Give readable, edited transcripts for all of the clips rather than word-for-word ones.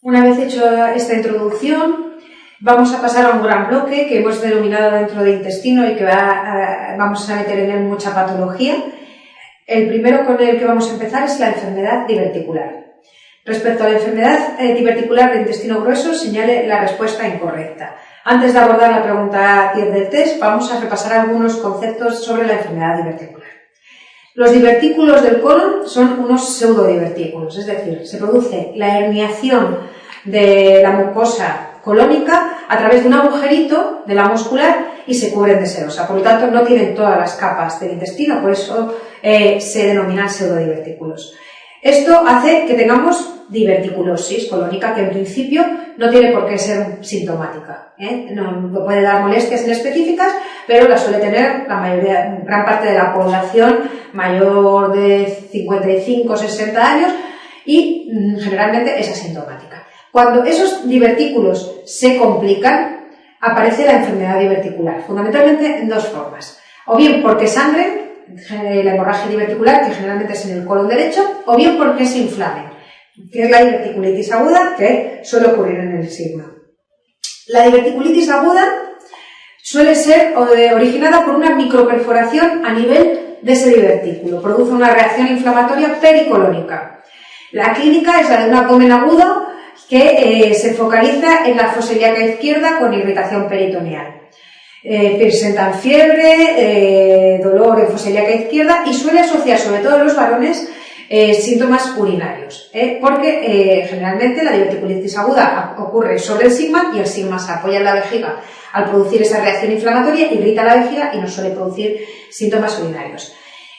Una vez hecho esta introducción, vamos a pasar a un gran bloque que hemos denominado dentro de intestino y que vamos a meter en él mucha patología. El primero con el que vamos a empezar es la enfermedad diverticular. Respecto a la enfermedad diverticular de intestino grueso, señale la respuesta incorrecta. Antes de abordar la pregunta 10 del test, vamos a repasar algunos conceptos sobre la enfermedad diverticular. Los divertículos del colon son unos pseudodivertículos, es decir, se produce la herniación de la mucosa colónica a través de un agujerito de la muscular y se cubren de serosa. Por lo tanto, no tienen todas las capas del intestino, por eso se denominan pseudodivertículos. Esto hace que tengamos diverticulosis colónica, que en principio no tiene por qué ser sintomática, No puede dar molestias inespecíficas, pero la suele tener la mayoría, gran parte de la población mayor de 55 o 60 años y generalmente es asintomática. Cuando esos divertículos se complican, aparece la enfermedad diverticular, fundamentalmente en dos formas. O bien porque sangren, la hemorragia diverticular, que generalmente es en el colon derecho, o bien porque se inflamen, que es la diverticulitis aguda, que suele ocurrir en el sigma. La diverticulitis aguda suele ser originada por una microperforación a nivel de ese divertículo, produce una reacción inflamatoria pericolónica. La clínica es la de un abdomen agudo que se focaliza en la fosa ilíaca izquierda con irritación peritoneal. Presentan fiebre, dolor en fosa ilíaca izquierda y suele asociar, sobre todo en los varones, síntomas urinarios, porque generalmente la diverticulitis aguda ocurre sobre el sigma y el sigma se apoya en la vejiga al producir esa reacción inflamatoria, irrita la vejiga y nos suele producir síntomas urinarios.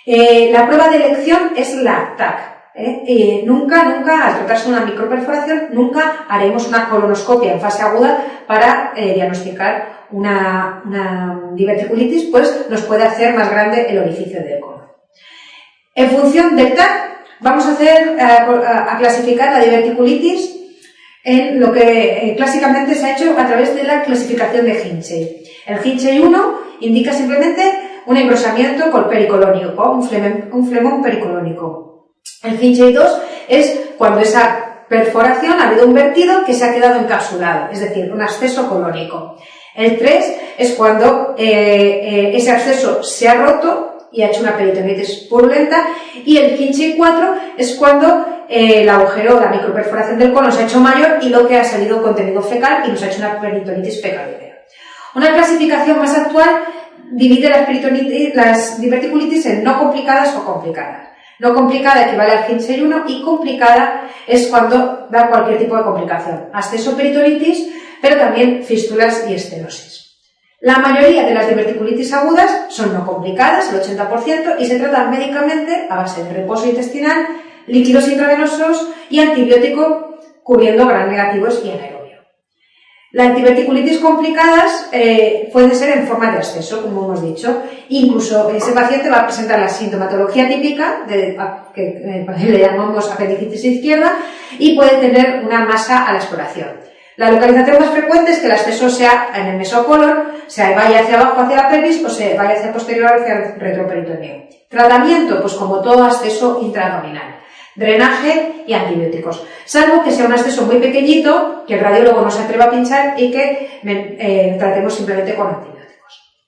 La prueba de elección es la TAC. Nunca, al tratarse de una microperforación, nunca haremos una colonoscopia en fase aguda para diagnosticar una diverticulitis, pues nos puede hacer más grande el orificio del colon. En función del TAC, vamos a clasificar la diverticulitis en lo que clásicamente se ha hecho a través de la clasificación de Hinchey. El Hinchey 1 indica simplemente un engrosamiento pericolónico, un flemón pericolónico. El Hinchey 2 es cuando esa perforación ha habido un vertido que se ha quedado encapsulado, es decir, un absceso colónico. El 3 es cuando ese absceso se ha roto y ha hecho una peritonitis purulenta, y el Hinchey 4 es cuando el agujero, la microperforación del colon se ha hecho mayor y lo que ha salido contenido fecal y nos ha hecho una peritonitis fecaloidea. Una clasificación más actual divide las diverticulitis en no complicadas o complicadas. No complicada equivale al Hinchey 1 y complicada es cuando da cualquier tipo de complicación, absceso peritonitis, pero también fístulas y estenosis. La mayoría de las diverticulitis agudas son no complicadas, el 80%, y se tratan médicamente a base de reposo intestinal, líquidos intravenosos y antibiótico cubriendo gram negativos y anaerobio. Las diverticulitis complicadas pueden ser en forma de absceso, como hemos dicho. Incluso ese paciente va a presentar la sintomatología típica, que le llamamos apendicitis izquierda, y puede tener una masa a la exploración. La localización más frecuente es que el absceso sea en el mesocolon, vaya hacia abajo hacia la pelvis o se vaya hacia posterior hacia el retroperitoneo. Tratamiento, pues como todo absceso intraabdominal. Drenaje y antibióticos, salvo que sea un absceso muy pequeñito, que el radiólogo no se atreva a pinchar y que tratemos simplemente con antibióticos.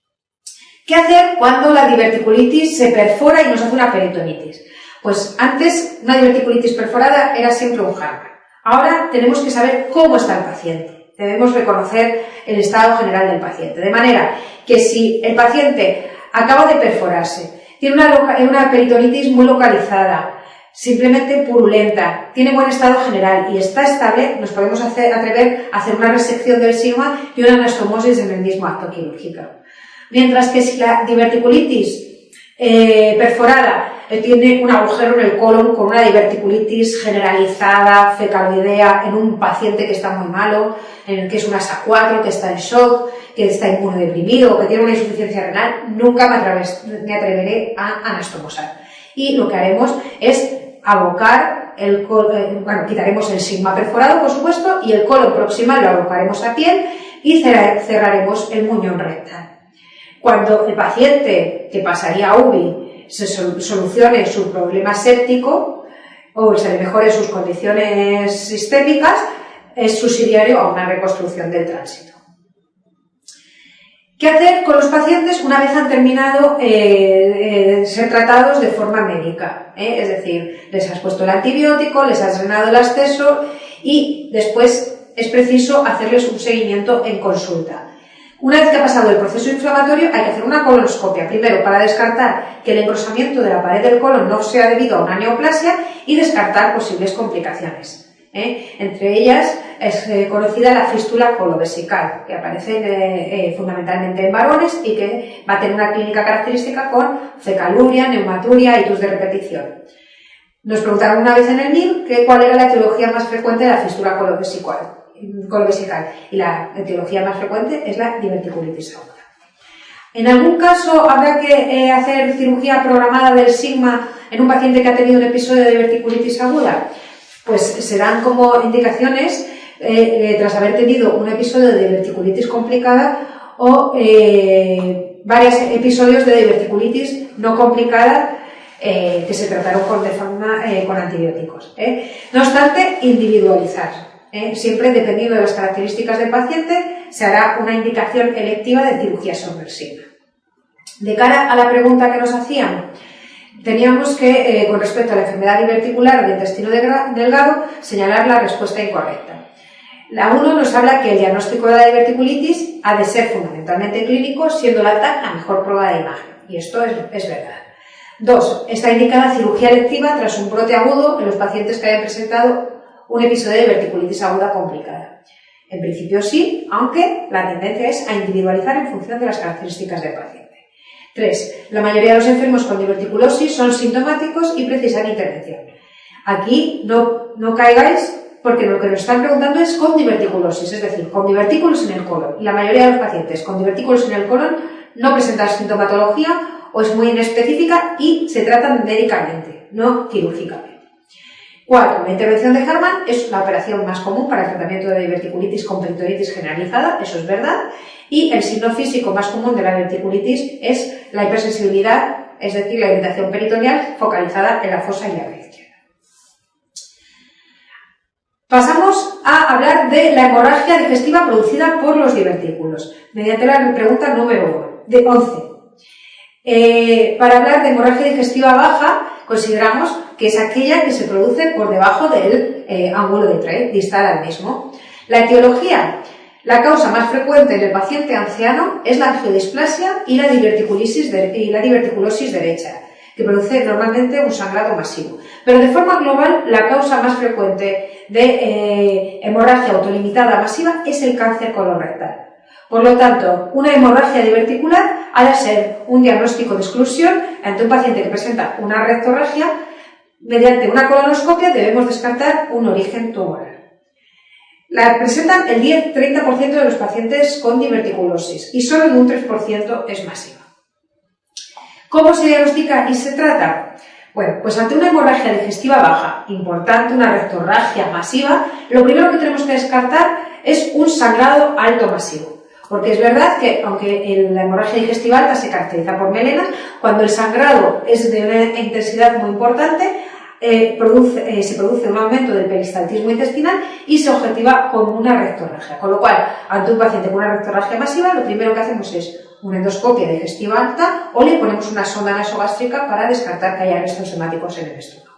¿Qué hacer cuando la diverticulitis se perfora y nos hace una peritonitis? Pues antes una diverticulitis perforada era siempre un hándicap. Ahora tenemos que saber cómo está el paciente. Debemos reconocer el estado general del paciente. De manera que si el paciente acaba de perforarse, tiene una peritonitis muy localizada, simplemente purulenta, tiene buen estado general y está estable, nos podemos atrever a hacer una resección del sigma y una anastomosis en el mismo acto quirúrgico. Mientras que si la diverticulitis perforada tiene un agujero en el colon con una diverticulitis generalizada, fecaloidea, en un paciente que está muy malo, en el que es una SA4, que está en shock, que está inmunodeprimido o que tiene una insuficiencia renal, nunca me atreveré a anastomosar. Y lo que haremos es abocar quitaremos el sigma perforado, por supuesto, y el colon proximal lo abocaremos a piel y cerraremos el muñón rectal. Cuando el paciente que pasaría a UBI se solucione su problema séptico o se le mejore sus condiciones sistémicas, es subsidiario a una reconstrucción del tránsito. ¿Qué hacer con los pacientes una vez han terminado ser tratados de forma médica? Es decir, les has puesto el antibiótico, les has drenado el absceso y después es preciso hacerles un seguimiento en consulta. Una vez que ha pasado el proceso inflamatorio hay que hacer una colonoscopia, primero para descartar que el engrosamiento de la pared del colon no sea debido a una neoplasia y descartar posibles complicaciones. Entre ellas es conocida la fístula colovesical, que aparece fundamentalmente en varones y que va a tener una clínica característica con fecaluria, neumaturia y tus de repetición. Nos preguntaron una vez en el MIR cuál era la etiología más frecuente de la fístula colovesical y la etiología más frecuente es la diverticulitis aguda. En algún caso habrá que hacer cirugía programada del sigma en un paciente que ha tenido un episodio de diverticulitis aguda. Pues se dan como indicaciones tras haber tenido un episodio de diverticulitis complicada o varios episodios de diverticulitis no complicada que se trataron con antibióticos. No obstante, individualizar. Siempre dependiendo de las características del paciente se hará una indicación electiva de cirugía sobre el sigma. De cara a la pregunta que nos hacían, teníamos que, con respecto a la enfermedad diverticular del intestino delgado, señalar la respuesta incorrecta. La 1 nos habla que el diagnóstico de la diverticulitis ha de ser fundamentalmente clínico, siendo la TAC la mejor prueba de imagen, y esto es verdad. 2. Está indicada cirugía electiva tras un brote agudo en los pacientes que hayan presentado un episodio de diverticulitis aguda complicada. En principio sí, aunque la tendencia es a individualizar en función de las características del paciente. 3. La mayoría de los enfermos con diverticulosis son sintomáticos y precisan intervención. Aquí no caigáis porque lo que nos están preguntando es con diverticulosis, es decir, con divertículos en el colon. Y la mayoría de los pacientes con divertículos en el colon no presentan sintomatología o es muy inespecífica y se tratan médicamente, no quirúrgicamente. 4. La intervención de Hartmann es la operación más común para el tratamiento de diverticulitis con peritonitis generalizada, eso es verdad, y el signo físico más común de la diverticulitis es la hipersensibilidad, es decir, la irritación peritoneal focalizada en la fosa y la red izquierda. Pasamos a hablar de la hemorragia digestiva producida por los divertículos, mediante la pregunta número 11. Para hablar de hemorragia digestiva baja, consideramos que es aquella que se produce por debajo del ángulo de Treac, distal al mismo. La etiología, la causa más frecuente en el paciente anciano es la angiodisplasia y la diverticulosis derecha, que produce normalmente un sangrado masivo. Pero de forma global, la causa más frecuente de hemorragia autolimitada masiva es el cáncer colorectal. Por lo tanto, una hemorragia diverticular ha de ser un diagnóstico de exclusión ante un paciente que presenta una rectorragia. Mediante una colonoscopia debemos descartar un origen tumoral. La presentan el 10-30% de los pacientes con diverticulosis y solo en un 3% es masiva. ¿Cómo se diagnostica y se trata? Bueno, pues ante una hemorragia digestiva baja, importante, una rectorragia masiva, lo primero que tenemos que descartar es un sangrado alto masivo. Porque es verdad que, aunque la hemorragia digestiva alta se caracteriza por melenas, cuando el sangrado es de una intensidad muy importante, se produce un aumento del peristaltismo intestinal y se objetiva con una rectorragia. Con lo cual, ante un paciente con una rectorragia masiva, lo primero que hacemos es una endoscopia digestiva alta o le ponemos una sonda nasogástrica para descartar que haya restos hemáticos en el estómago.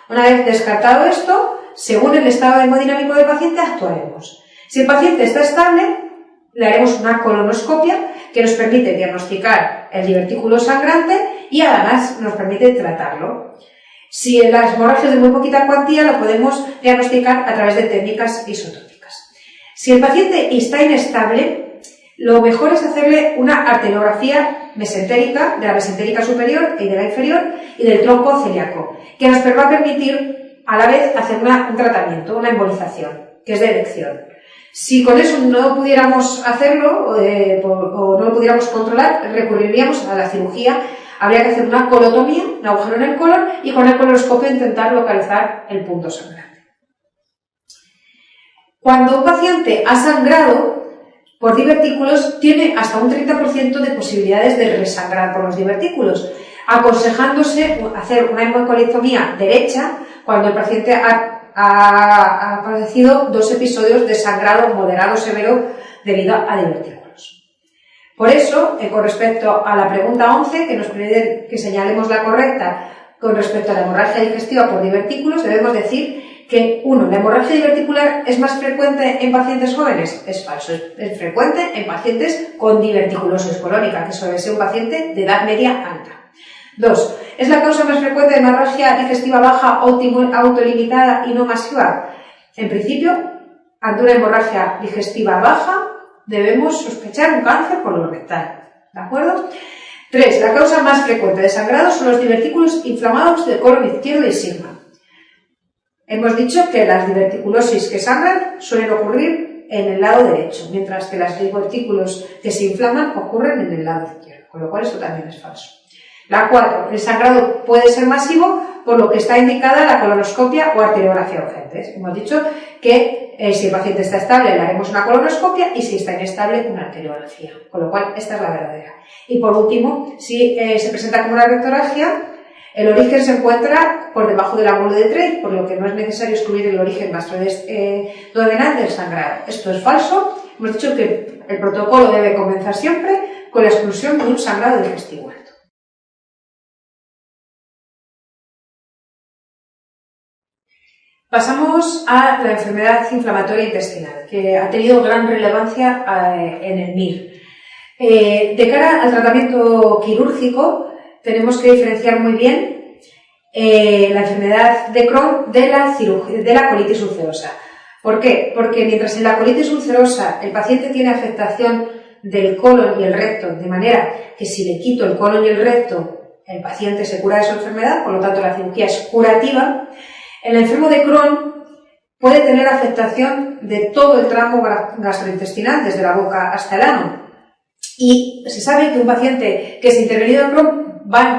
Una vez descartado esto, según el estado hemodinámico del paciente, actuaremos. Si el paciente está estable, le haremos una colonoscopia que nos permite diagnosticar el divertículo sangrante y además nos permite tratarlo. Si la hemorragia es de muy poquita cuantía, lo podemos diagnosticar a través de técnicas isotópicas. Si el paciente está inestable, lo mejor es hacerle una arteriografía mesentérica, de la mesentérica superior y de la inferior, y del tronco celíaco, que nos va a permitir a la vez hacer un tratamiento, una embolización, que es de elección. Si con eso no pudiéramos hacerlo o no lo pudiéramos controlar, recurriríamos a la cirugía. Habría que hacer una colotomía, un agujero en el colon, y con el colonoscopio intentar localizar el punto sangrante. Cuando un paciente ha sangrado por divertículos, tiene hasta un 30% de posibilidades de resangrar por los divertículos, aconsejándose hacer una hemocolectomía derecha cuando el paciente ha ha padecido 2 episodios de sangrado moderado severo debido a divertículos. Por eso, con respecto a la pregunta 11, que nos pide que señalemos la correcta con respecto a la hemorragia digestiva por divertículos, debemos decir que, 1, la hemorragia diverticular es más frecuente en pacientes jóvenes. Es falso, es frecuente en pacientes con diverticulosis colónica, que suele ser un paciente de edad media alta. 2, ¿es la causa más frecuente de hemorragia digestiva baja autolimitada y no masiva? En principio, ante una hemorragia digestiva baja, debemos sospechar un cáncer colorectal. ¿De acuerdo? 3, la causa más frecuente de sangrado son los divertículos inflamados del colon izquierdo y sigma. Hemos dicho que las diverticulosis que sangran suelen ocurrir en el lado derecho, mientras que las divertículos que se inflaman ocurren en el lado izquierdo, con lo cual esto también es falso. La 4, el sangrado puede ser masivo, por lo que está indicada la colonoscopia o arteriografía urgentes. Hemos dicho que si el paciente está estable le haremos una colonoscopia y si está inestable una arteriografía, con lo cual esta es la verdadera. Y por último, si se presenta como una rectorragia, el origen se encuentra por debajo del ángulo de Treich, por lo que no es necesario excluir el origen gastroduodenal del sangrado. Esto es falso. Hemos dicho que el protocolo debe comenzar siempre con la exclusión de un sangrado digestivo alto. Pasamos a la enfermedad inflamatoria intestinal, que ha tenido gran relevancia en el MIR. De cara al tratamiento quirúrgico, tenemos que diferenciar muy bien la enfermedad de Crohn de la colitis ulcerosa. ¿Por qué? Porque mientras en la colitis ulcerosa el paciente tiene afectación del colon y el recto, de manera que si le quito el colon y el recto, el paciente se cura de su enfermedad, por lo tanto la cirugía es curativa, el enfermo de Crohn puede tener afectación de todo el tramo gastrointestinal, desde la boca hasta el ano. Y se sabe que un paciente que es intervenido en Crohn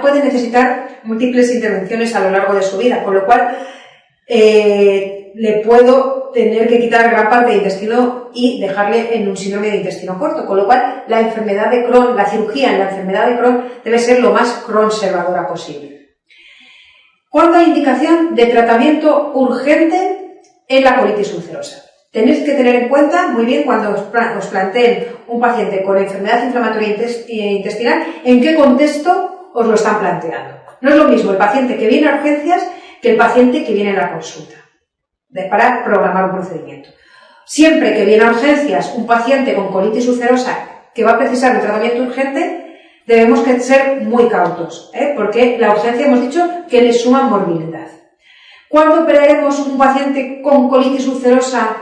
puede necesitar múltiples intervenciones a lo largo de su vida, con lo cual le puedo tener que quitar gran parte del intestino y dejarle en un síndrome de intestino corto, con lo cual la enfermedad de Crohn, la cirugía en la enfermedad de Crohn debe ser lo más conservadora posible. ¿Cuándo hay indicación de tratamiento urgente en la colitis ulcerosa? Tenéis que tener en cuenta muy bien cuando os planteen un paciente con enfermedad inflamatoria intestinal, en qué contexto os lo están planteando. No es lo mismo el paciente que viene a urgencias que el paciente que viene a la consulta, para programar un procedimiento. Siempre que viene a urgencias un paciente con colitis ulcerosa que va a precisar un tratamiento urgente, debemos que ser muy cautos, porque la urgencia hemos dicho que le suma morbilidad. ¿Cuándo operaremos un paciente con colitis ulcerosa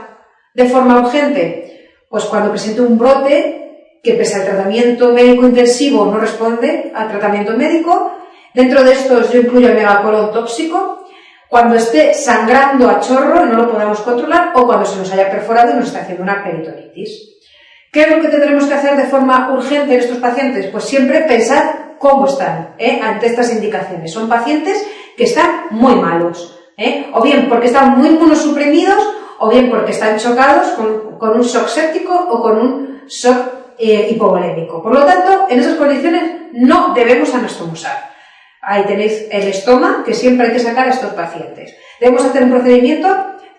de forma urgente? Pues cuando presente un brote que, pese al tratamiento médico intensivo, no responde al tratamiento médico. Dentro de estos yo incluyo el megacolon tóxico, cuando esté sangrando a chorro y no lo podamos controlar, o cuando se nos haya perforado y nos está haciendo una peritonitis. ¿Qué es lo que tendremos que hacer de forma urgente en estos pacientes? Pues siempre pensar cómo están ante estas indicaciones. Son pacientes que están muy malos, o bien porque están muy inmunosuprimidos, o bien porque están chocados con un shock séptico o con un shock hipovolémico. Por lo tanto, en esas condiciones no debemos anastomosar. Ahí tenéis el estoma que siempre hay que sacar a estos pacientes. Debemos hacer un procedimiento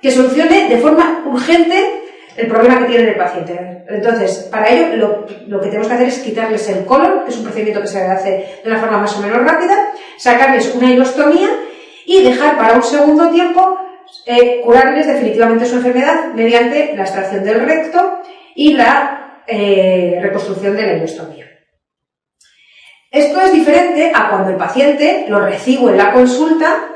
que solucione de forma urgente el problema que tiene el paciente. Entonces, para ello, lo que tenemos que hacer es quitarles el colon, que es un procedimiento que se hace de una forma más o menos rápida, sacarles una hilostomía y dejar para un segundo tiempo curarles definitivamente su enfermedad mediante la extracción del recto y la reconstrucción de la hilostomía. Esto es diferente a cuando el paciente lo recibo en la consulta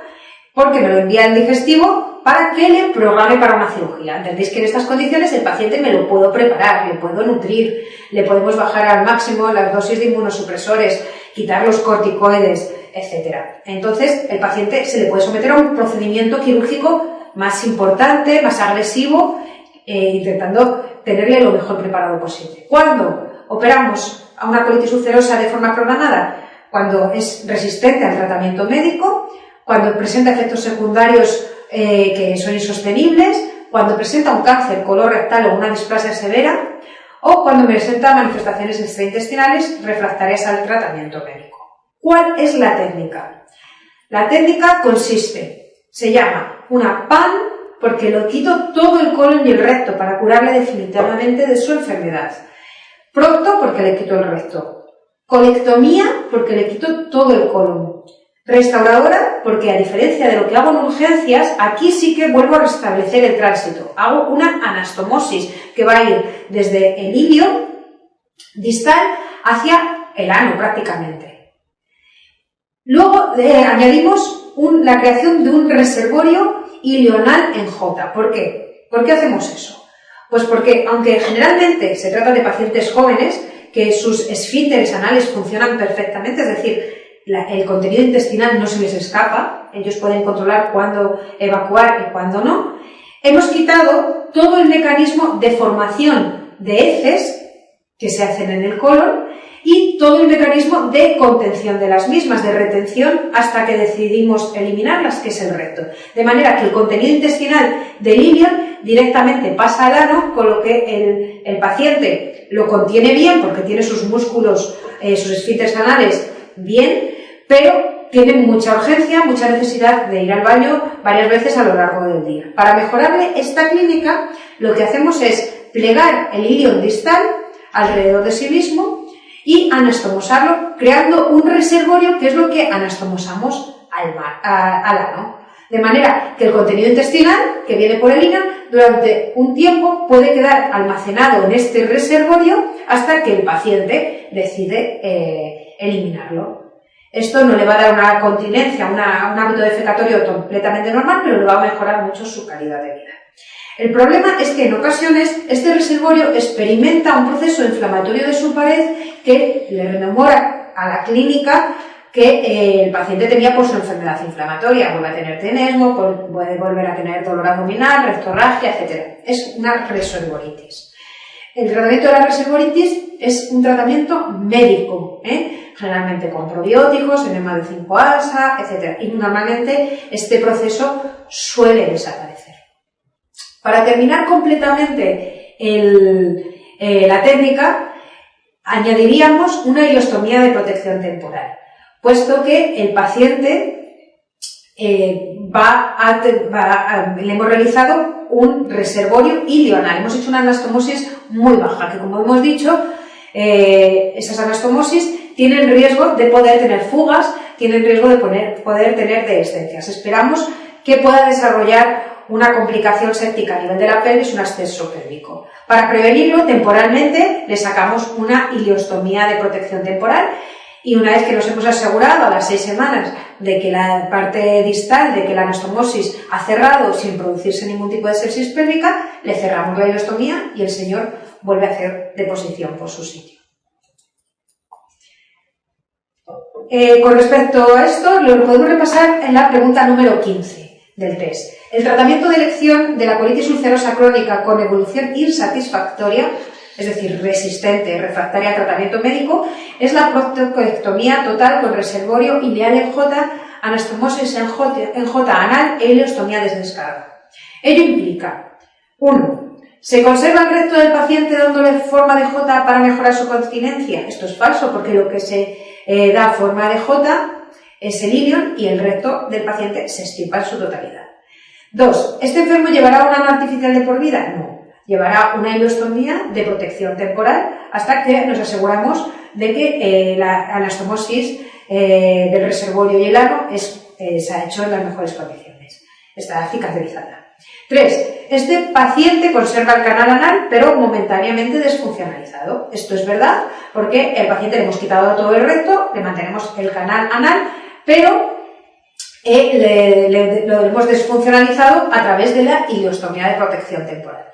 porque me lo envía el digestivo para que le programe para una cirugía. Entendéis que en estas condiciones el paciente me lo puedo preparar, le puedo nutrir, le podemos bajar al máximo las dosis de inmunosupresores, quitar los corticoides, etc. Entonces, el paciente se le puede someter a un procedimiento quirúrgico más importante, más agresivo, intentando tenerle lo mejor preparado posible. ¿Cuándo operamos a una colitis ulcerosa de forma programada? Cuando es resistente al tratamiento médico, cuando presenta efectos secundarios que son insostenibles, cuando presenta un cáncer colorectal o una displasia severa, o cuando presenta manifestaciones extraintestinales refractarias al tratamiento médico. ¿Cuál es la técnica? La técnica se llama una porque lo quito todo el colon y el recto para curarle definitivamente de su enfermedad. Procto, porque le quito el recto. Colectomía, porque le quito todo el colon. Restauradora, porque a diferencia de lo que hago en urgencias, aquí sí que vuelvo a restablecer el tránsito. Hago una anastomosis que va a ir desde el ilio distal hacia el ano prácticamente. Luego añadimos la creación de un reservorio ilioanal en J. ¿Por qué? ¿Por qué hacemos eso? Pues porque, aunque generalmente se trata de pacientes jóvenes que sus esfínteres anales funcionan perfectamente, es decir, el contenido intestinal no se les escapa, ellos pueden controlar cuándo evacuar y cuándo no, hemos quitado todo el mecanismo de formación de heces que se hacen en el colon y todo el mecanismo de contención de las mismas, de retención, hasta que decidimos eliminarlas, que es el recto. De manera que el contenido intestinal del ilion directamente pasa al ano, con lo que el paciente lo contiene bien, porque tiene sus músculos, sus esfínteres anales bien, pero tiene mucha urgencia, mucha necesidad de ir al baño varias veces a lo largo del día. Para mejorarle esta clínica, lo que hacemos es plegar el ilion distal alrededor de sí mismo y anastomosarlo, creando un reservorio, que es lo que anastomosamos al ano. De manera que el contenido intestinal que viene por el ilion durante un tiempo puede quedar almacenado en este reservorio hasta que el paciente decide eliminarlo. Esto no le va a dar una continencia, un hábito defecatorio completamente normal, pero le va a mejorar mucho su calidad de vida. El problema es que en ocasiones este reservorio experimenta un proceso inflamatorio de su pared que le rememora a la clínica que el paciente tenía por su enfermedad inflamatoria. Vuelve a tener tenesmo, puede volver a tener dolor abdominal, rectorragia, etc. Es una reservoritis. El tratamiento de la reservoritis es un tratamiento médico, generalmente con probióticos, enema de 5-alsa, etc. Y normalmente este proceso suele desaparecer. Para terminar completamente la técnica, añadiríamos una ileostomía de protección temporal, puesto que el paciente le hemos realizado un reservorio ilioanal. Hemos hecho una anastomosis muy baja, que como hemos dicho, esas anastomosis tienen riesgo de poder tener fugas, tienen riesgo de poder tener dehiscencias. Esperamos que pueda desarrollar una complicación séptica a nivel de la pelvis, un absceso pélvico. Para prevenirlo, temporalmente le sacamos una ileostomía de protección temporal y una vez que nos hemos asegurado a las 6 semanas de que la parte distal, de que la anastomosis ha cerrado sin producirse ningún tipo de sepsis pélvica, le cerramos la ileostomía y el señor vuelve a hacer deposición por su sitio. Con respecto a esto, lo podemos repasar en la pregunta número 15 del test. El tratamiento de elección de la colitis ulcerosa crónica con evolución insatisfactoria, es decir, resistente, refractaria al tratamiento médico, es la proctocectomía total con reservorio ileal en J, anastomosis en J anal e ileostomía desde descarga. Ello implica: 1. ¿Se conserva el recto del paciente dándole forma de J para mejorar su continencia? Esto es falso, porque lo que se da forma de J es el ilion y el recto del paciente se extirpa en su totalidad. 2. ¿Este enfermo llevará un ano artificial de por vida? No. Llevará una ileostomía de protección temporal hasta que nos aseguramos de que la anastomosis del reservorio y el ano se ha hecho en las mejores condiciones. Está cicatrizada. 3. Este paciente conserva el canal anal, pero momentáneamente desfuncionalizado. Esto es verdad, porque el paciente le hemos quitado todo el recto, le mantenemos el canal anal, pero lo hemos desfuncionalizado a través de la ileostomía de protección temporal.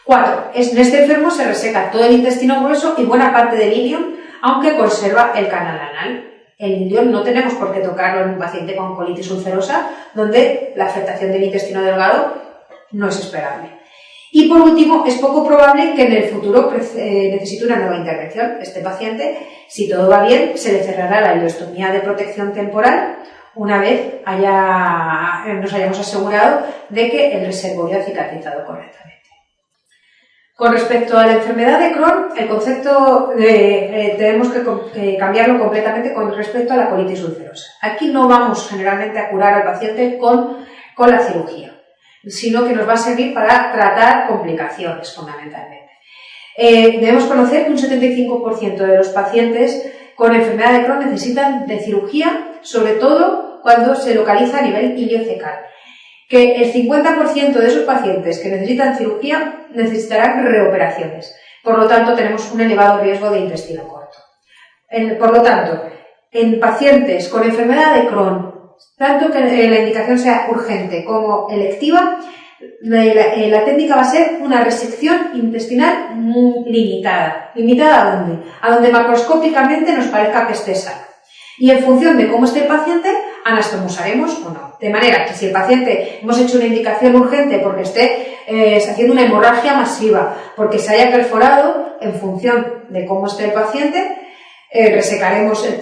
4. En este enfermo se reseca todo el intestino grueso y buena parte del ilion, aunque conserva el canal anal. El ilion no tenemos por qué tocarlo en un paciente con colitis ulcerosa, donde la afectación del intestino delgado no es esperable. Y por último, es poco probable que en el futuro necesite una nueva intervención. Este paciente, si todo va bien, se le cerrará la ileostomía de protección temporal una vez nos hayamos asegurado de que el reservorio ha cicatrizado correctamente. Con respecto a la enfermedad de Crohn, el concepto tenemos que cambiarlo completamente con respecto a la colitis ulcerosa. Aquí no vamos generalmente a curar al paciente con la cirugía. sino que nos va a servir para tratar complicaciones, fundamentalmente. Debemos conocer que un 75% de los pacientes con enfermedad de Crohn necesitan de cirugía, sobre todo cuando se localiza a nivel iliocecal. Que el 50% de esos pacientes que necesitan cirugía necesitarán reoperaciones. Por lo tanto, tenemos un elevado riesgo de intestino corto. Por lo tanto, en pacientes con enfermedad de Crohn, tanto que la indicación sea urgente como electiva, la técnica va a ser una resección intestinal muy limitada. ¿Limitada a dónde? A donde macroscópicamente nos parezca que esté sano. Y en función de cómo esté el paciente, anastomosaremos o no. De manera que si el paciente hemos hecho una indicación urgente porque esté haciendo una hemorragia masiva, porque se haya perforado, en función de cómo esté el paciente, resecaremos el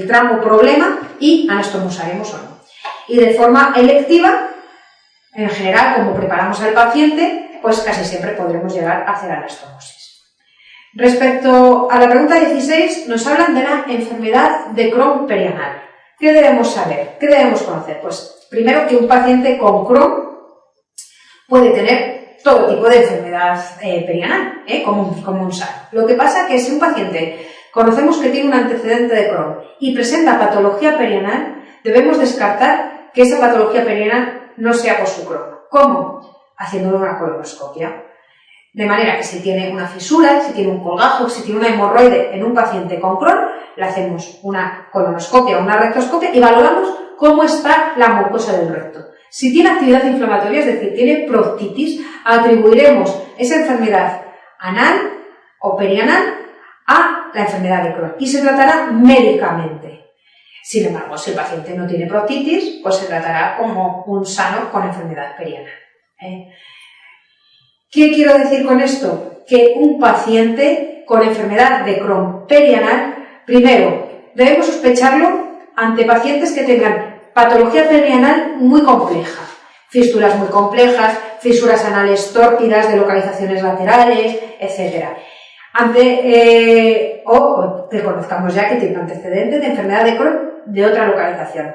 tramo problema y anastomosaremos o no. Y de forma electiva, en general, como preparamos al paciente, pues casi siempre podremos llegar a hacer anastomosis. Respecto a la pregunta 16, nos hablan de la enfermedad de Crohn perianal. ¿Qué debemos saber? ¿Qué debemos conocer? Pues primero que un paciente con Crohn puede tener todo tipo de enfermedad perianal, como un sano. Lo que pasa es que si un paciente conocemos que tiene un antecedente de Crohn y presenta patología perianal, debemos descartar que esa patología perianal no sea por su Crohn. ¿Cómo? Haciéndole una colonoscopia. De manera que si tiene una fisura, si tiene un colgajo, si tiene una hemorroide en un paciente con Crohn, le hacemos una colonoscopia o una rectoscopia y valoramos cómo está la mucosa del recto. Si tiene actividad inflamatoria, es decir, tiene proctitis, atribuiremos esa enfermedad anal o perianal a la enfermedad de Crohn y se tratará médicamente. Sin embargo, si el paciente no tiene proctitis, pues se tratará como un sano con enfermedad perianal. ¿Qué quiero decir con esto? Que un paciente con enfermedad de Crohn perianal, primero, debemos sospecharlo ante pacientes que tengan patología perianal muy compleja, fístulas muy complejas, fisuras anales tórpidas de localizaciones laterales, etc. O que conozcamos ya que tiene un antecedente de enfermedad de Crohn de otra localización.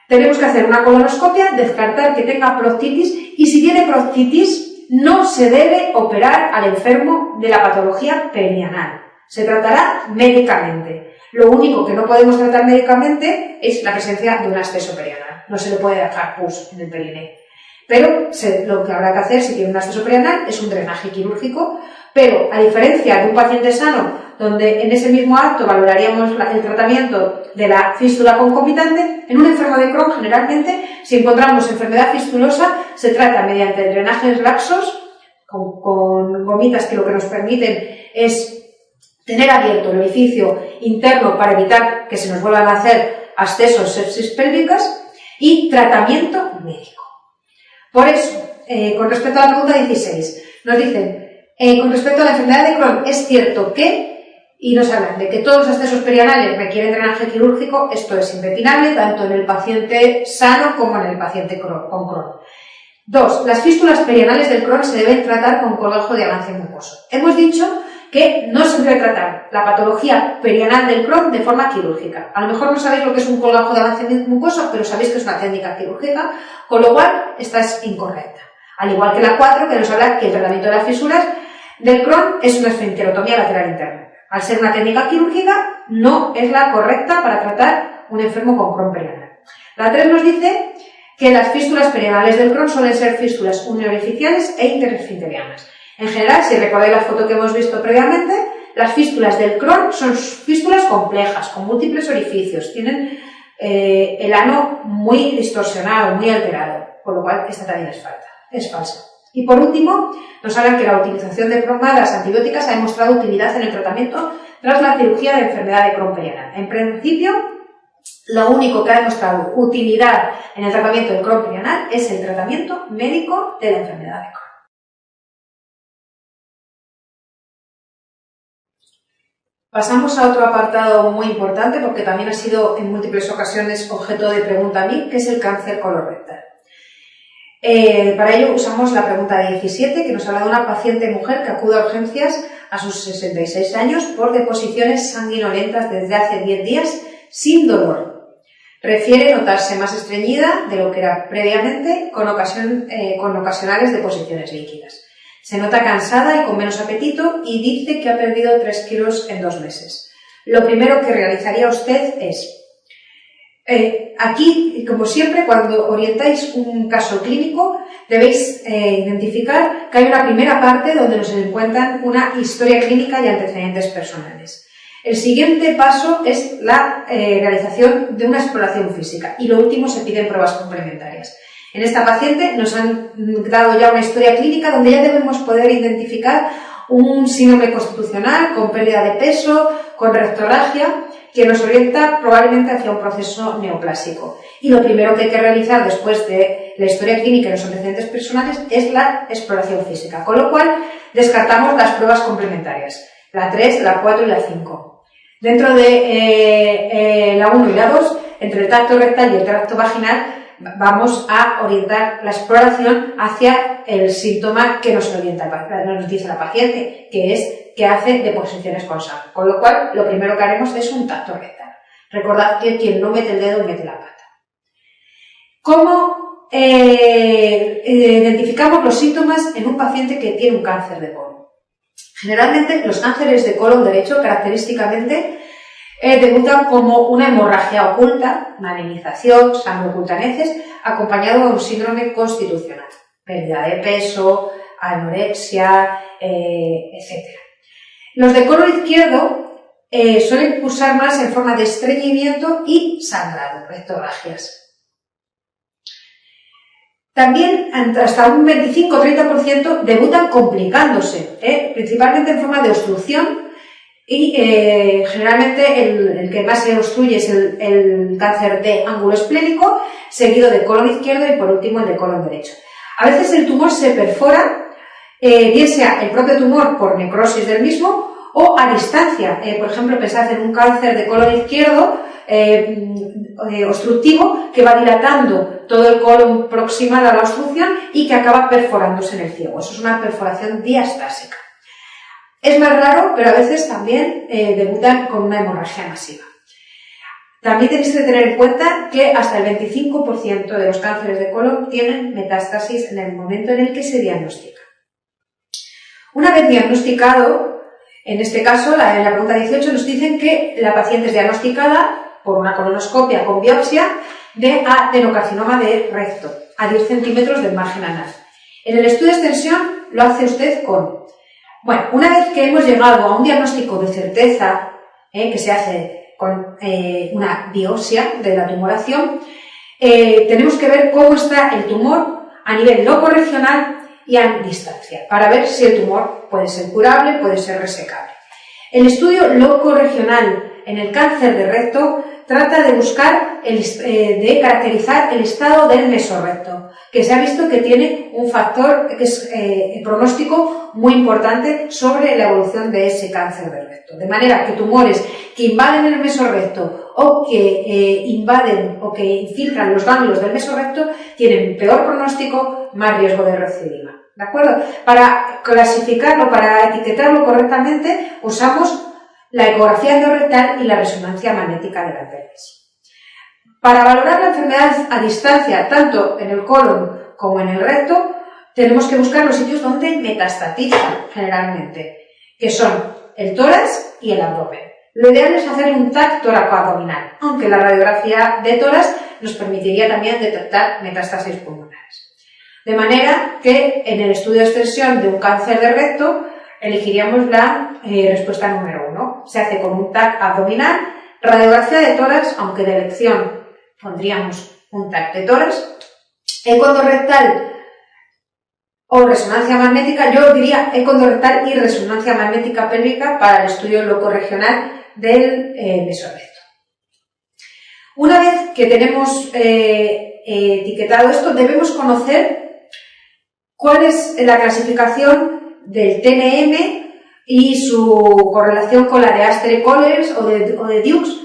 Tenemos que hacer una colonoscopia, descartar que tenga proctitis y si tiene proctitis, no se debe operar al enfermo de la patología perianal. Se tratará médicamente. Lo único que no podemos tratar médicamente es la presencia de un absceso perianal. No se le puede dejar pus en el perineo. Pero lo que habrá que hacer si tiene un absceso perianal es un drenaje quirúrgico. Pero a diferencia de un paciente sano, donde en ese mismo acto valoraríamos el tratamiento de la fístula concomitante, en un enfermo de Crohn generalmente, si encontramos enfermedad fistulosa, se trata mediante drenajes laxos, con gomitas que lo que nos permiten es tener abierto el orificio interno para evitar que se nos vuelvan a hacer abscesos, sepsis pélvicas y tratamiento médico. Por eso, con respecto a la pregunta 16, nos dicen, con respecto a la enfermedad de Crohn, es cierto que, y nos hablan de que todos los abscesos perianales requieren drenaje quirúrgico, esto es impepinable, tanto en el paciente sano como en el paciente con Crohn. 2. Las fístulas perianales del Crohn se deben tratar con colgajo de avance mucoso. Hemos dicho que no se debe tratar la patología perianal del Crohn de forma quirúrgica. A lo mejor no sabéis lo que es un colgajo de avance mucoso, pero sabéis que es una técnica quirúrgica, con lo cual esta es incorrecta. Al igual que la 4, que nos habla que el tratamiento de las fisuras del Crohn es una esfenterotomía lateral interna. Al ser una técnica quirúrgica, no es la correcta para tratar un enfermo con Crohn perianal. La 3 nos dice que las fístulas perianales del Crohn suelen ser fístulas uniorificiales e interesfinterianas. En general, si recordáis la foto que hemos visto previamente, las fístulas del Crohn son fístulas complejas, con múltiples orificios, tienen el ano muy distorsionado, muy alterado, con lo cual esta también es falsa. Y por último, nos hablan que la utilización de pomadas antibióticas ha demostrado utilidad en el tratamiento tras la cirugía de enfermedad de Crohn perianal. En principio, lo único que ha demostrado utilidad en el tratamiento del Crohn perianal es el tratamiento médico de la enfermedad de Crohn. Pasamos a otro apartado muy importante porque también ha sido en múltiples ocasiones objeto de pregunta a mí, que es el cáncer colorectal. Para ello usamos la pregunta 17, que nos habla de una paciente mujer que acude a urgencias a sus 66 años por deposiciones sanguinolentas desde hace 10 días sin dolor. Prefiere notarse más estreñida de lo que era previamente, con ocasionales deposiciones líquidas. Se nota cansada y con menos apetito y dice que ha perdido 3 kilos en 2 meses. Lo primero que realizaría usted es, aquí, como siempre, cuando orientáis un caso clínico, debéis identificar que hay una primera parte donde nos encuentran una historia clínica y antecedentes personales. El siguiente paso es la realización de una exploración física y lo último se piden pruebas complementarias. En esta paciente nos han dado ya una historia clínica donde ya debemos poder identificar un síndrome constitucional con pérdida de peso, con rectorragia, que nos orienta probablemente hacia un proceso neoplásico. Y lo primero que hay que realizar después de la historia clínica y los antecedentes personales es la exploración física, con lo cual descartamos las pruebas complementarias, la 3, la 4 y la 5. Dentro de la 1 y la 2, entre el tracto rectal y el tracto vaginal, vamos a orientar la exploración hacia el síntoma que nos dice la paciente, que es que hace deposiciones con sangre. Con lo cual, lo primero que haremos es un tacto rectal. Recordad que quien no mete el dedo, mete la pata. ¿Cómo identificamos los síntomas en un paciente que tiene un cáncer de colon? Generalmente, los cánceres de colon derecho, característicamente, debutan como una hemorragia oculta, una anemización, sangre oculta en heces, acompañado de un síndrome constitucional, pérdida de peso, anorexia, etc. Los de colon izquierdo suelen cursar más en forma de estreñimiento y sangrado, rectorragias. También hasta un 25-30% debutan complicándose, principalmente en forma de obstrucción y generalmente el que más se obstruye es el cáncer de ángulo esplénico, seguido de colon izquierdo y por último el de colon derecho. A veces el tumor se perfora, bien sea el propio tumor por necrosis del mismo o a distancia. Por ejemplo, pensad en un cáncer de colon izquierdo obstructivo que va dilatando todo el colon proximal a la obstrucción y que acaba perforándose en el ciego. Eso es una perforación diastásica. Es más raro, pero a veces también debutan con una hemorragia masiva. También tenéis que tener en cuenta que hasta el 25% de los cánceres de colon tienen metástasis en el momento en el que se diagnostica. Una vez diagnosticado, en este caso, en la pregunta 18 nos dicen que la paciente es diagnosticada por una colonoscopia con biopsia de adenocarcinoma de recto, a 10 centímetros del margen anal. En el estudio de extensión lo hace usted con... Bueno, una vez que hemos llegado a un diagnóstico de certeza, que se hace con una biopsia de la tumoración, tenemos que ver cómo está el tumor a nivel locorregional y a distancia, para ver si el tumor puede ser curable, puede ser resecable. El estudio locorregional en el cáncer de recto trata de buscar, de caracterizar el estado del mesorrecto, que se ha visto que tiene un factor que es pronóstico muy importante sobre la evolución de ese cáncer de recto. De manera que tumores que invaden el mesorrecto o que invaden o que infiltran los ganglios del mesorrecto tienen peor pronóstico, más riesgo de recidiva. ¿De acuerdo? Para clasificarlo, para etiquetarlo correctamente, usamos la ecografía endorectal y la resonancia magnética de la pelvis. Para valorar la enfermedad a distancia, tanto en el colon como en el recto, tenemos que buscar los sitios donde metastatiza generalmente, que son el tórax y el abdomen. Lo ideal es hacer un TAC tóraco-abdominal, aunque la radiografía de tórax nos permitiría también detectar metástasis pulmonares. De manera que en el estudio de extensión de un cáncer de recto elegiríamos la respuesta número 1. Se hace con un TAC abdominal, radiografía de tórax, aunque de elección pondríamos un TAC de tórax, ecoendorrectal o resonancia magnética. Yo diría ecoendorrectal y resonancia magnética pélvica para el estudio locorregional del mesorrecto. Una vez que tenemos etiquetado esto, debemos conocer cuál es la clasificación del TNM y su correlación con la de Astere-Collins o de Dukes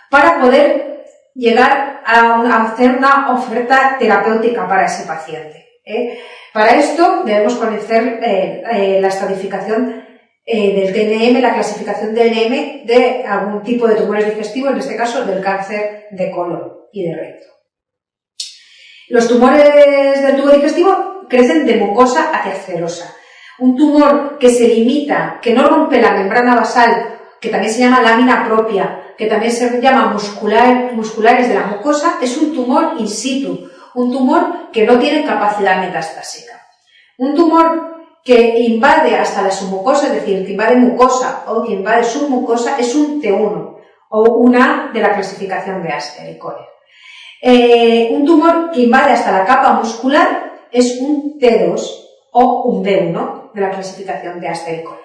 para poder llegar a hacer una oferta terapéutica para ese paciente. Para esto debemos conocer la estratificación del TNM, la clasificación de TNM de algún tipo de tumores digestivos, en este caso del cáncer de colon y de recto. Los tumores del tubo digestivo crecen de mucosa hacia serosa. Un tumor que se limita, que no rompe la membrana basal, que también se llama lámina propia, que también se llama musculares de la mucosa, es un tumor in situ, un tumor que no tiene capacidad metastásica. Un tumor que invade hasta la submucosa, es decir, que invade mucosa o que invade submucosa, es un T1 o una de la clasificación de Aster y Kohler. Un tumor que invade hasta la capa muscular es un T2 o un D1 de la clasificación de Aster y Kohler.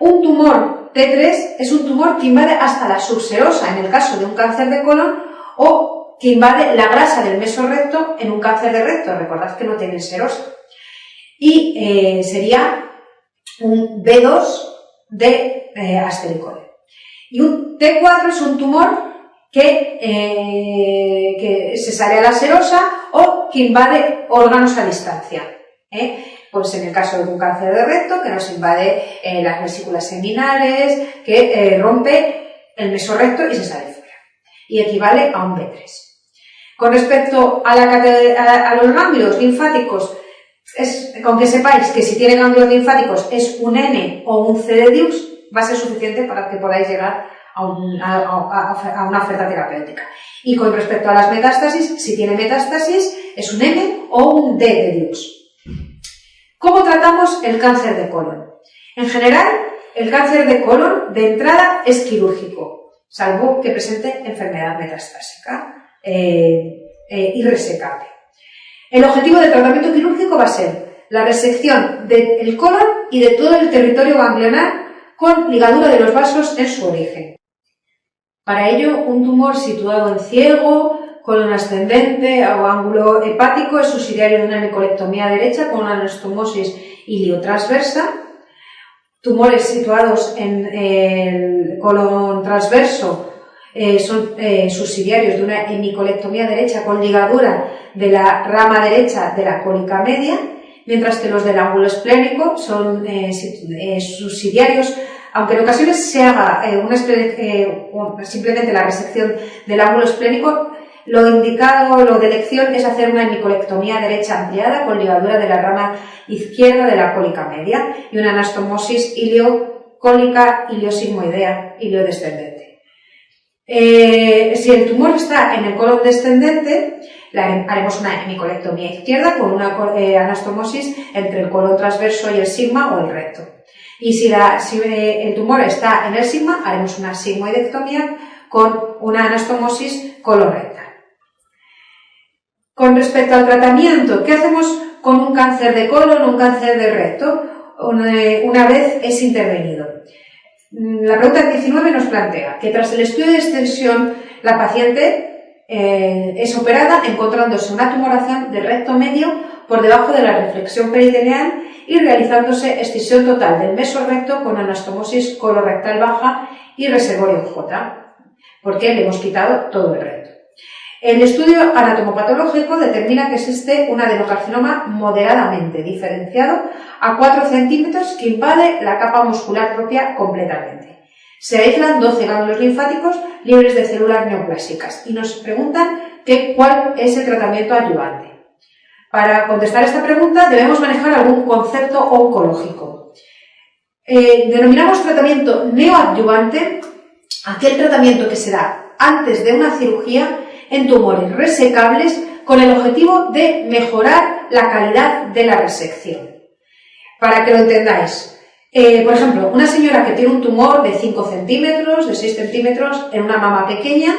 Un tumor T3 es un tumor que invade hasta la subserosa en el caso de un cáncer de colon o que invade la grasa del mesorrecto en un cáncer de recto. Recordad que no tienen serosa. Y sería un B2 de Aster y Kohler. Y un T4 es un tumor que se sale a la serosa o que invade órganos a distancia. Pues en el caso de un cáncer de recto, que nos invade las vesículas seminales, que rompe el mesorrecto y se sale fuera. Y equivale a un B3. Con respecto a los ganglios linfáticos, con que sepáis que si tiene ganglios linfáticos es un N o un C de Diux, va a ser suficiente para que podáis llegar a una oferta terapéutica. Y con respecto a las metástasis, si tiene metástasis, es un M o un D de Diux. ¿Cómo tratamos el cáncer de colon? En general, el cáncer de colon de entrada es quirúrgico, salvo que presente enfermedad metastásica irresecable. El objetivo del tratamiento quirúrgico va a ser la resección del colon y de todo el territorio ganglionar con ligadura de los vasos en su origen. Para ello, un tumor situado en ciego, colon ascendente o ángulo hepático es subsidiario de una hemicolectomía derecha con una anastomosis iliotransversa. Tumores situados en el colon transverso son subsidiarios de una hemicolectomía derecha con ligadura de la rama derecha de la cólica media, mientras que los del ángulo esplénico son subsidiarios, aunque en ocasiones se haga simplemente la resección del ángulo esplénico. Lo indicado, lo de elección es hacer una hemicolectomía derecha ampliada con ligadura de la rama izquierda de la cólica media y una anastomosis iliocólica, iliosigmoidea, iliodescendente. Si el tumor está en el colon descendente, haremos una hemicolectomía izquierda con una anastomosis entre el colon transverso y el sigma o el recto. Y si el tumor está en el sigma, haremos una sigmoidectomía con una anastomosis colorectal. Con respecto al tratamiento, ¿qué hacemos con un cáncer de colon o un cáncer de recto una vez es intervenido? La pregunta 19 nos plantea que tras el estudio de extensión, la paciente es operada encontrándose una tumoración del recto medio por debajo de la reflexión peritoneal y realizándose excisión total del mesorrecto con anastomosis colorectal baja y reservorio J, porque le hemos quitado todo el recto. El estudio anatomopatológico determina que existe un adenocarcinoma moderadamente diferenciado a 4 centímetros que invade la capa muscular propia completamente. Se aíslan 12 ganglios linfáticos libres de células neoplásicas y nos preguntan cuál es el tratamiento adyuvante. Para contestar esta pregunta debemos manejar algún concepto oncológico. Denominamos tratamiento neoadyuvante aquel tratamiento que se da antes de una cirugía en tumores resecables con el objetivo de mejorar la calidad de la resección. Para que lo entendáis, por ejemplo, una señora que tiene un tumor de 5 centímetros, de 6 centímetros en una mama pequeña,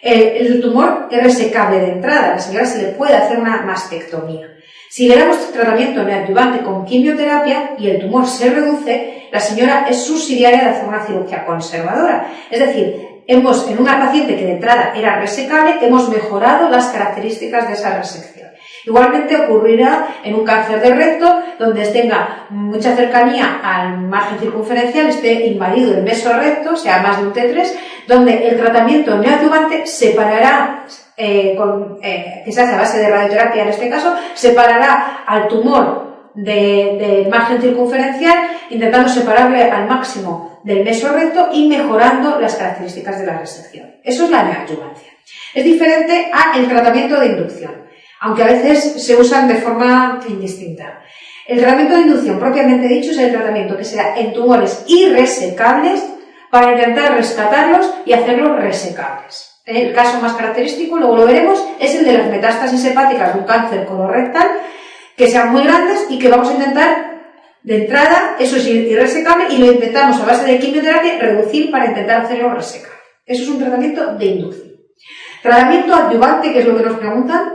el tumor es resecable de entrada, a la señora se le puede hacer una mastectomía. Si le damos tratamiento neoadyuvante con quimioterapia y el tumor se reduce, la señora es subsidiaria de hacer una cirugía conservadora. Es decir, en una paciente que de entrada era resecable, hemos mejorado las características de esa resección. Igualmente ocurrirá en un cáncer de recto, donde tenga mucha cercanía al margen circunferencial, esté invadido el mesorrecto, sea más de un T3, donde el tratamiento neoadyuvante separará, que se hace a base de radioterapia en este caso, separará al tumor del margen circunferencial, intentando separarle al máximo del mesorrecto y mejorando las características de la resección. Eso es la neoadyuvancia. Es diferente al tratamiento de inducción, aunque a veces se usan de forma indistinta. El tratamiento de inducción propiamente dicho es el tratamiento que se da en tumores irresecables para intentar rescatarlos y hacerlos resecables. El caso más característico, luego lo veremos, es el de las metástasis hepáticas de un cáncer colorectal que sean muy grandes y que vamos a intentar, de entrada, eso es irresecable y lo intentamos a base de quimioterapia reducir para intentar hacerlo resecable. Eso es un tratamiento de inducción. Tratamiento adyuvante, que es lo que nos preguntan,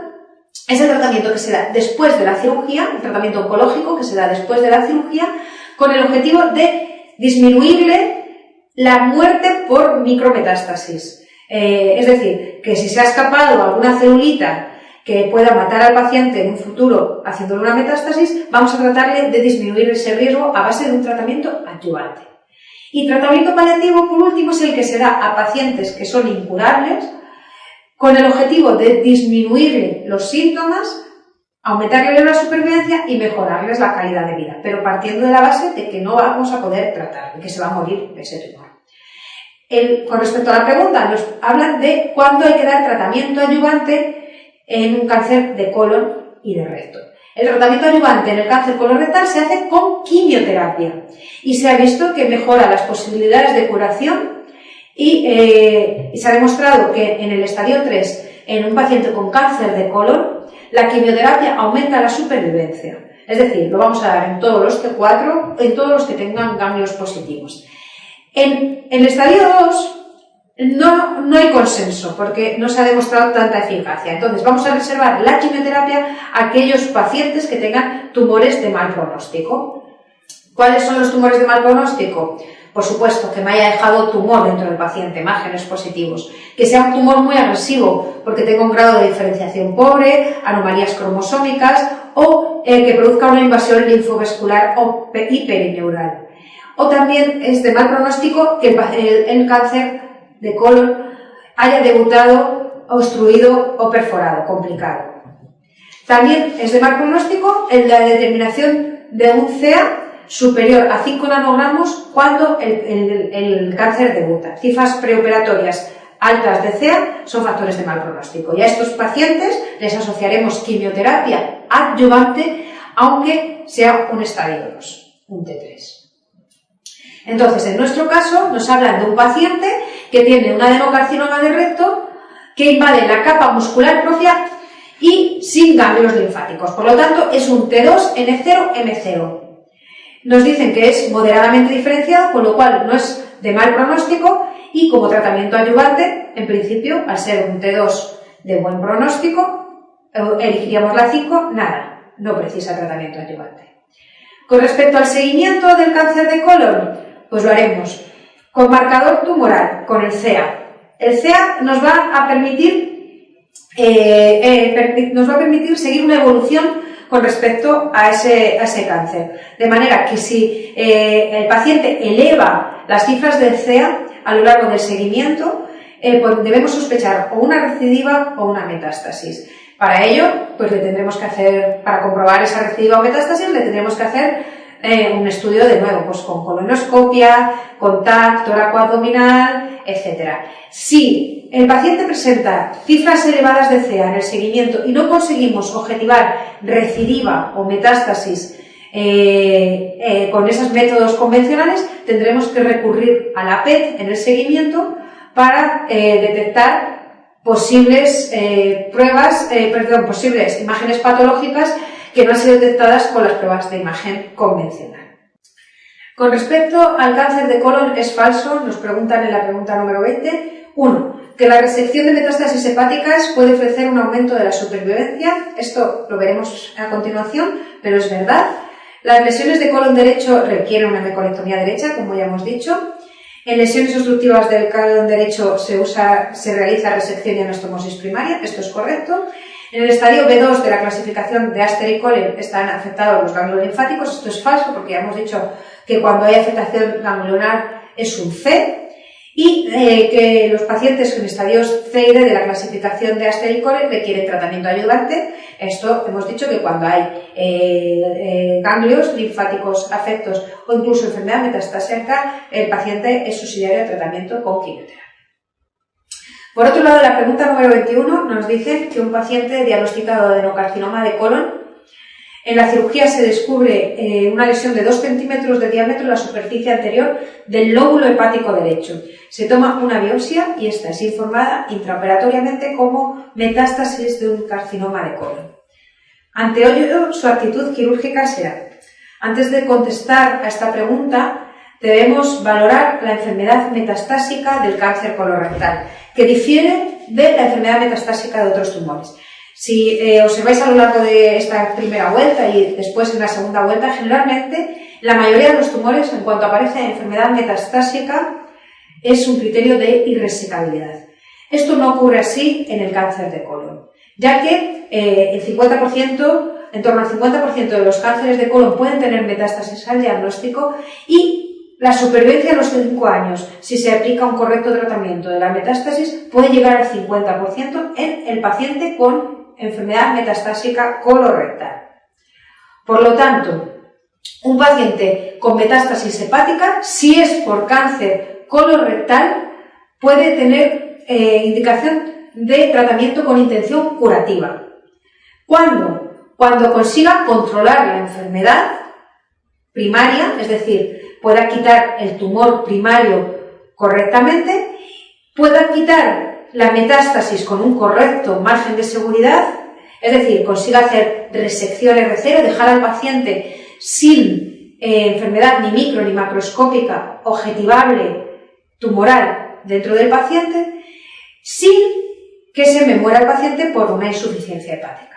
es el tratamiento que se da después de la cirugía, el tratamiento oncológico que se da después de la cirugía, con el objetivo de disminuirle la muerte por micrometástasis. Es decir, que si se ha escapado alguna celulita que pueda matar al paciente en un futuro haciéndole una metástasis, vamos a tratarle de disminuir ese riesgo a base de un tratamiento adyuvante. Y tratamiento paliativo, por último, es el que se da a pacientes que son incurables, con el objetivo de disminuirle los síntomas, aumentarle la supervivencia y mejorarles la calidad de vida, pero partiendo de la base de que no vamos a poder tratar, que se va a morir ese tumor. Con respecto a la pregunta, nos hablan de cuándo hay que dar tratamiento adyuvante en un cáncer de colon y de recto. El tratamiento adyuvante en el cáncer colorectal se hace con quimioterapia y se ha visto que mejora las posibilidades de curación y se ha demostrado que en el estadio 3, en un paciente con cáncer de colon, la quimioterapia aumenta la supervivencia. Es decir, lo vamos a dar en todos los T4, en todos los que tengan ganglios positivos. En el estadio 2 no hay consenso porque no se ha demostrado tanta eficacia. Entonces vamos a reservar la quimioterapia a aquellos pacientes que tengan tumores de mal pronóstico. ¿Cuáles son los tumores de mal pronóstico? Por supuesto, que me haya dejado tumor dentro del paciente, márgenes positivos. Que sea un tumor muy agresivo porque tenga un grado de diferenciación pobre, anomalías cromosómicas o que produzca una invasión linfovascular y perineural. O también es de mal pronóstico que el cáncer de colon haya debutado, obstruido o perforado, complicado. También es de mal pronóstico la determinación de un CA superior a 5 nanogramos cuando el cáncer debuta. Cifras preoperatorias altas de CA son factores de mal pronóstico. Y a estos pacientes les asociaremos quimioterapia adyuvante, aunque sea un estadio 2, un T3. Entonces, en nuestro caso, nos hablan de un paciente que tiene un adenocarcinoma de recto que invade la capa muscular próxima y sin ganglios linfáticos. Por lo tanto, es un T2 N0 M0. Nos dicen que es moderadamente diferenciado, con lo cual no es de mal pronóstico y como tratamiento adyuvante, en principio, al ser un T2 de buen pronóstico, elegiríamos la 5, nada, no precisa tratamiento adyuvante. Con respecto al seguimiento del cáncer de colon, pues lo haremos con marcador tumoral, con el CA. El CA nos va a permitir seguir una evolución con respecto a ese cáncer. De manera que si el paciente eleva las cifras del CA a lo largo del seguimiento, pues debemos sospechar o una recidiva o una metástasis. Para ello, pues le tendremos que hacer, para comprobar esa recidiva o metástasis, le tendremos que hacer un estudio de nuevo, pues con colonoscopia, con TAC, tóraco-abdominal, etc. Si el paciente presenta cifras elevadas de CA en el seguimiento y no conseguimos objetivar recidiva o metástasis con esos métodos convencionales, tendremos que recurrir a la PET en el seguimiento para detectar posibles posibles imágenes patológicas que no han sido detectadas con las pruebas de imagen convencional. Con respecto al cáncer de colon, es falso, nos preguntan en la pregunta número 20. 1. Que la resección de metástasis hepáticas puede ofrecer un aumento de la supervivencia. Esto lo veremos a continuación, pero es verdad. Las lesiones de colon derecho requieren una mecolectomía derecha, como ya hemos dicho. En lesiones obstructivas del colon derecho se realiza resección y anastomosis primaria, esto es correcto. En el estadio B2 de la clasificación de Aster y Collen están afectados los ganglios linfáticos, esto es falso porque ya hemos dicho que cuando hay afectación ganglionar es un C. Y que los pacientes en estadios C y D de la clasificación de Aster y Core requieren tratamiento ayudante. Esto hemos dicho que cuando hay ganglios linfáticos afectos o incluso enfermedad metastásica, el paciente es subsidiario de tratamiento con quimioterapia. Por otro lado, la pregunta número 21 nos dice que un paciente diagnosticado de adenocarcinoma de colon, en la cirugía se descubre una lesión de 2 centímetros de diámetro en la superficie anterior del lóbulo hepático derecho. Se toma una biopsia y esta es informada intraoperatoriamente como metástasis de un carcinoma de colon. Ante ello, su actitud quirúrgica será: antes de contestar a esta pregunta, debemos valorar la enfermedad metastásica del cáncer colorectal, que difiere de la enfermedad metastásica de otros tumores. Si observáis a lo largo de esta primera vuelta y después en la segunda vuelta, generalmente la mayoría de los tumores, en cuanto aparece enfermedad metastásica, es un criterio de irresecabilidad. Esto no ocurre así en el cáncer de colon, ya que en torno al 50% de los cánceres de colon pueden tener metástasis al diagnóstico y la supervivencia a los 5 años, si se aplica un correcto tratamiento de la metástasis, puede llegar al 50% en el paciente con enfermedad metastásica colorectal. Por lo tanto, un paciente con metástasis hepática, si es por cáncer colorectal, puede tener indicación de tratamiento con intención curativa. ¿Cuándo? Cuando consiga controlar la enfermedad primaria, es decir, pueda quitar el tumor primario correctamente, pueda quitar la metástasis con un correcto margen de seguridad, es decir, consiga hacer resección R0, dejar al paciente sin enfermedad ni micro ni macroscópica objetivable tumoral dentro del paciente, sin que se me muera el paciente por una insuficiencia hepática.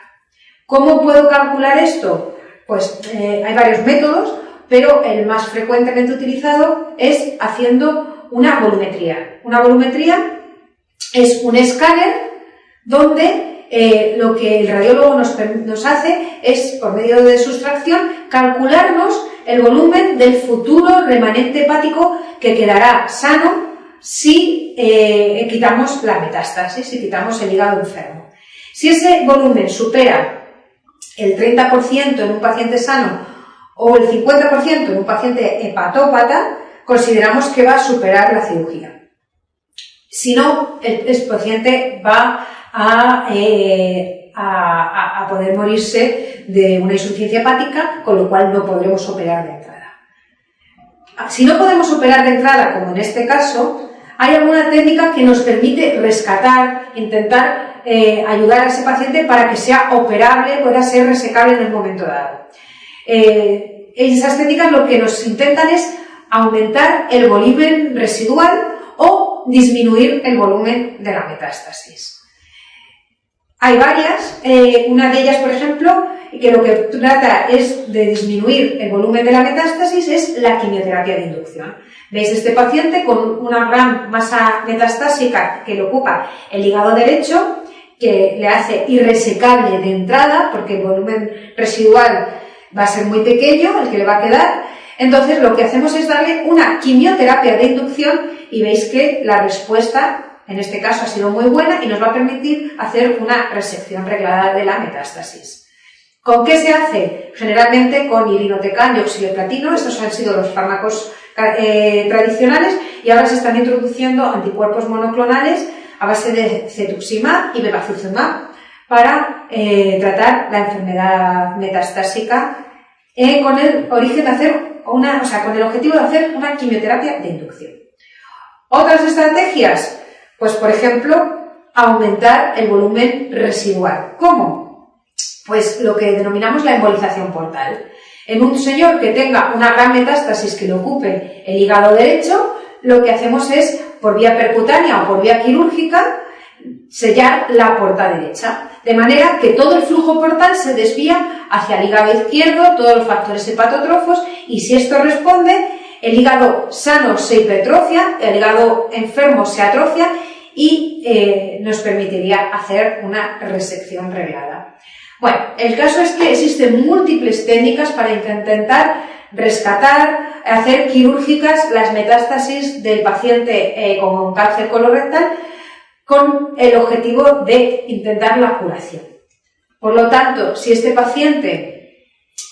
¿Cómo puedo calcular esto? Pues hay varios métodos, pero el más frecuentemente utilizado es haciendo una volumetría. Una volumetría es un escáner donde lo que el radiólogo nos hace es, por medio de sustracción, calcularnos el volumen del futuro remanente hepático que quedará sano si quitamos la metástasis, si quitamos el hígado enfermo. Si ese volumen supera el 30% en un paciente sano o el 50% en un paciente hepatópata, consideramos que va a superar la cirugía. Si no, el paciente va a poder morirse de una insuficiencia hepática, con lo cual no podremos operar de entrada. Si no podemos operar de entrada, como en este caso, hay alguna técnica que nos permite rescatar, intentar ayudar a ese paciente para que sea operable, pueda ser resecable en el momento dado. Esas técnicas lo que nos intentan es aumentar el volumen residual o disminuir el volumen de la metástasis. Hay varias, una de ellas, por ejemplo, que lo que trata es de disminuir el volumen de la metástasis, es la quimioterapia de inducción. ¿Veis este paciente con una gran masa metastásica que le ocupa el hígado derecho, que le hace irresecable de entrada, porque el volumen residual va a ser muy pequeño, el que le va a quedar? Entonces lo que hacemos es darle una quimioterapia de inducción y veis que la respuesta en este caso ha sido muy buena y nos va a permitir hacer una resección reglada de la metástasis. ¿Con qué se hace? Generalmente con irinotecan y oxaliplatino. Estos han sido los fármacos tradicionales y ahora se están introduciendo anticuerpos monoclonales a base de cetuximab y bevacizumab para tratar la enfermedad metastásica con el origen de hacer con el objetivo de hacer una quimioterapia de inducción. Otras estrategias, pues por ejemplo, aumentar el volumen residual. ¿Cómo? Pues lo que denominamos la embolización portal. En un señor que tenga una gran metástasis que le ocupe el hígado derecho, lo que hacemos es, por vía percutánea o por vía quirúrgica, sellar la porta derecha, de manera que todo el flujo portal se desvía hacia el hígado izquierdo, todos los factores hepatotrofos, y si esto responde, el hígado sano se hipertrofia, el hígado enfermo se atrofia y nos permitiría hacer una resección reglada. Bueno, el caso es que existen múltiples técnicas para intentar rescatar hacer quirúrgicas las metástasis del paciente con cáncer colorectal con el objetivo de intentar la curación. Por lo tanto, si este paciente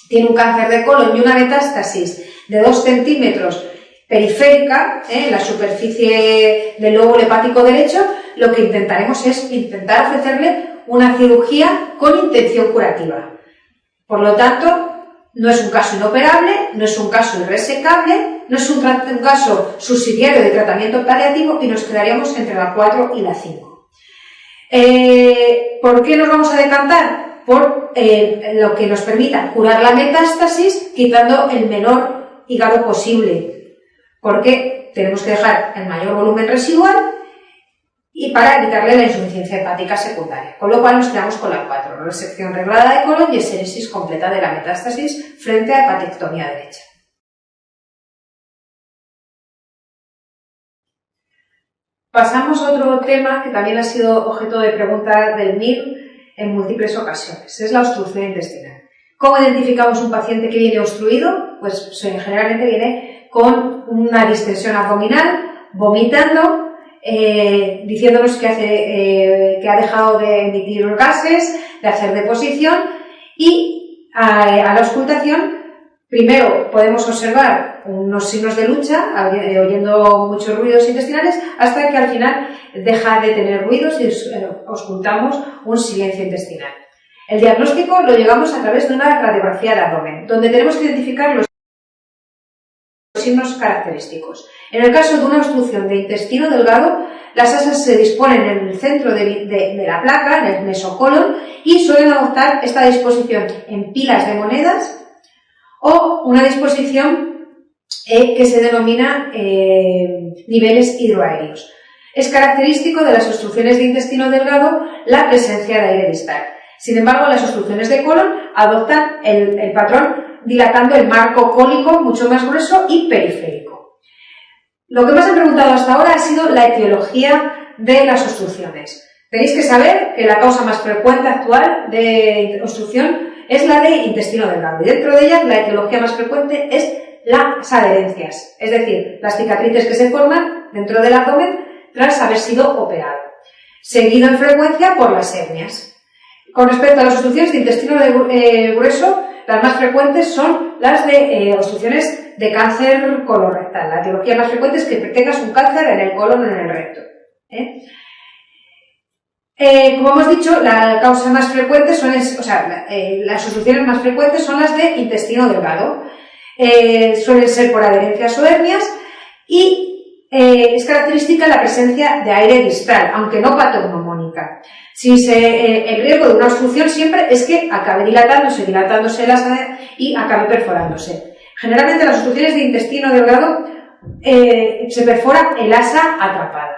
tiene un cáncer de colon y una metástasis de 2 centímetros periférica, en la superficie del lóbulo hepático derecho, lo que intentaremos es intentar ofrecerle una cirugía con intención curativa. Por lo tanto, no es un caso inoperable, no es un caso irresecable, no es un caso subsidiario de tratamiento paliativo y nos quedaríamos entre la 4 y la 5. ¿Por qué nos vamos a decantar? Por lo que nos permita curar la metástasis quitando el menor hígado posible, porque tenemos que dejar el mayor volumen residual y para evitarle la insuficiencia hepática secundaria, con lo cual nos quedamos con la 4, resección reglada de colon y exéresis completa de la metástasis frente a hepatectomía derecha. Pasamos a otro tema que también ha sido objeto de pregunta del MIR en múltiples ocasiones, es la obstrucción intestinal. ¿Cómo identificamos un paciente que viene obstruido? Pues generalmente viene con una distensión abdominal, vomitando, diciéndonos que ha dejado de emitir gases, de hacer deposición y a la auscultación primero podemos observar unos signos de lucha, oyendo muchos ruidos intestinales, hasta que al final deja de tener ruidos y auscultamos un silencio intestinal. El diagnóstico lo llevamos a través de una radiografía de abdomen, donde tenemos que identificar los signos característicos. En el caso de una obstrucción de intestino delgado, las asas se disponen en el centro de la placa, en el mesocolon, y suelen adoptar esta disposición en pilas de monedas o una disposición que se denomina niveles hidroaéreos. Es característico de las obstrucciones de intestino delgado la presencia de aire distal. Sin embargo, las obstrucciones de colon adoptan el patrón dilatando el marco cólico mucho más grueso y periférico. Lo que más han preguntado hasta ahora ha sido la etiología de las obstrucciones. Tenéis que saber que la causa más frecuente actual de obstrucción es la de intestino delgado y dentro de ellas la etiología más frecuente es las adherencias, es decir, las cicatrices que se forman dentro del abdomen tras haber sido operado, seguido en frecuencia por las hernias. Con respecto a las obstrucciones de intestino grueso, las más frecuentes son las de obstrucciones de cáncer colorectal. La etiología más frecuente es que tengas un cáncer en el colon o en el recto. Como hemos dicho, la causa más frecuente las obstrucciones más frecuentes son las de intestino delgado. Suelen ser por adherencias o hernias y es característica la presencia de aire distal, aunque no patognomónica. El riesgo de una obstrucción siempre es que acabe dilatándose el asa y acabe perforándose. Generalmente las obstrucciones de intestino delgado se perfora el asa atrapada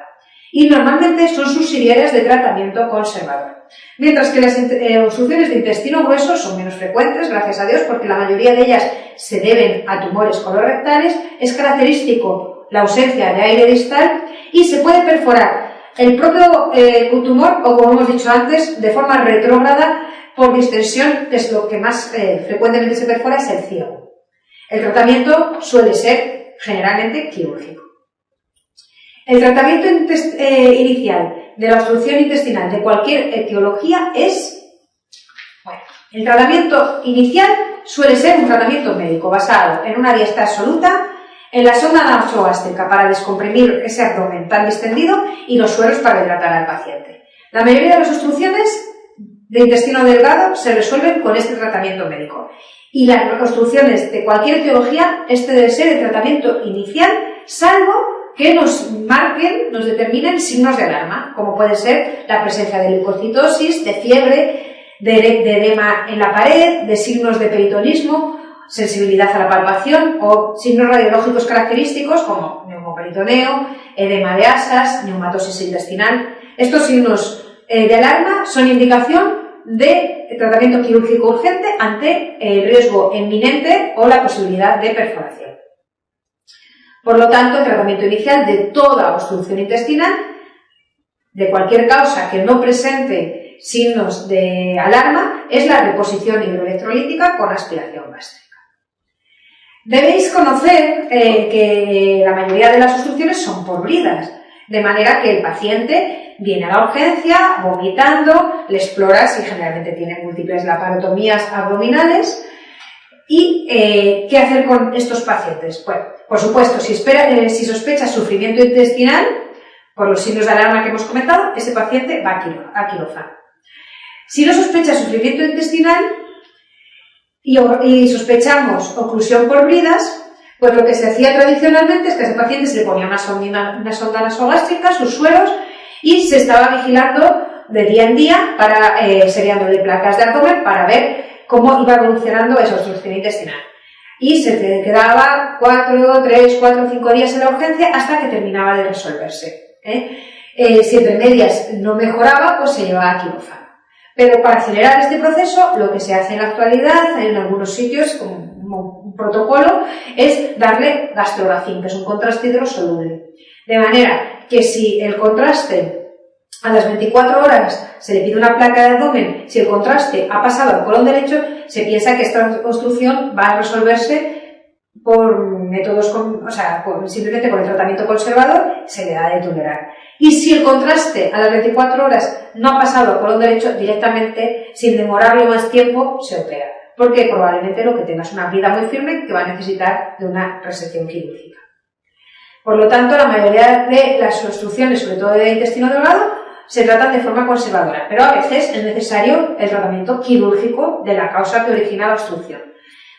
y normalmente son subsidiarias de tratamiento conservador. Mientras que las obstrucciones de intestino grueso son menos frecuentes, gracias a Dios, porque la mayoría de ellas se deben a tumores colorectales, es característico la ausencia de aire distal y se puede perforar el propio tumor o, como hemos dicho antes, de forma retrógrada por distensión, que es lo que más frecuentemente se perfora, es el ciego. El tratamiento suele ser generalmente quirúrgico. El tratamiento inicial de la obstrucción intestinal de cualquier etiología el tratamiento inicial suele ser un tratamiento médico basado en una dieta absoluta, en la sonda nasogástrica para descomprimir ese abdomen tan distendido y los sueros para hidratar al paciente. La mayoría de las obstrucciones de intestino delgado se resuelven con este tratamiento médico. Y las obstrucciones de cualquier etiología, este debe ser el tratamiento inicial, salvo que nos determinen signos de alarma, como puede ser la presencia de leucocitosis, de fiebre, de edema en la pared, de signos de peritonismo, sensibilidad a la palpación o signos radiológicos característicos como neumoperitoneo, edema de asas, neumatosis intestinal. Estos signos de alarma son indicación de tratamiento quirúrgico urgente ante el riesgo inminente o la posibilidad de perforación. Por lo tanto, el tratamiento inicial de toda obstrucción intestinal, de cualquier causa que no presente signos de alarma, es la reposición hidroelectrolítica con aspiración gástrica. Debéis conocer que la mayoría de las obstrucciones son por bridas, de manera que el paciente viene a la urgencia vomitando, le exploras y generalmente tiene múltiples laparotomías abdominales. ¿Y qué hacer con estos pacientes? Pues, por supuesto, si sospecha sufrimiento intestinal, por los signos de alarma que hemos comentado, ese paciente va a quirófano. Si no sospecha sufrimiento intestinal y sospechamos oclusión por bridas, pues lo que se hacía tradicionalmente es que a ese paciente se le ponía una sonda nasogástrica, sus sueros, y se estaba vigilando de día en día para seriándole placas de abdomen para ver cómo iba evolucionando esa obstrucción intestinal. Y se quedaba 3, 4, 5 días en la urgencia hasta que terminaba de resolverse. Si entre medias no mejoraba, pues se llevaba a quirófano. Pero para acelerar este proceso, lo que se hace en la actualidad, en algunos sitios, como un protocolo, es darle gastrografín, que es un contraste hidrosoluble. De manera que si el contraste a las 24 horas se le pide una placa de abdomen, si el contraste ha pasado al colon derecho, se piensa que esta obstrucción va a resolverse por métodos, simplemente con el tratamiento conservador, se le da de tolerar. Y si el contraste a las 24 horas no ha pasado al colon derecho, directamente, sin demorarlo más tiempo, se opera. Porque probablemente lo que tenga es una brida muy firme que va a necesitar de una resección quirúrgica. Por lo tanto, la mayoría de las obstrucciones, sobre todo de intestino delgado, se tratan de forma conservadora, pero a veces es necesario el tratamiento quirúrgico de la causa que origina la obstrucción.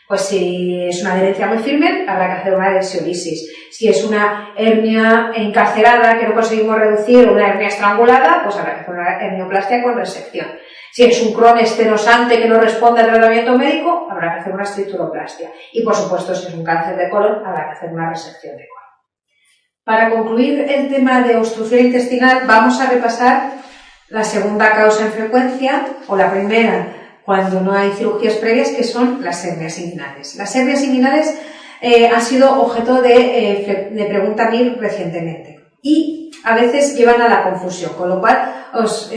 Pues si es una adherencia muy firme, habrá que hacer una adhesiolisis. Si es una hernia encarcelada que no conseguimos reducir o una hernia estrangulada, pues habrá que hacer una hernioplastia con resección. Si es un Crohn estenosante que no responde al tratamiento médico, habrá que hacer una estricturoplastia. Y por supuesto, si es un cáncer de colon, habrá que hacer una resección de colon. Para concluir el tema de obstrucción intestinal, vamos a repasar la segunda causa en frecuencia, o la primera, cuando no hay cirugías previas, que son las hernias inguinales. Las hernias inguinales han sido objeto de pregunta mil recientemente y a veces llevan a la confusión, con lo cual os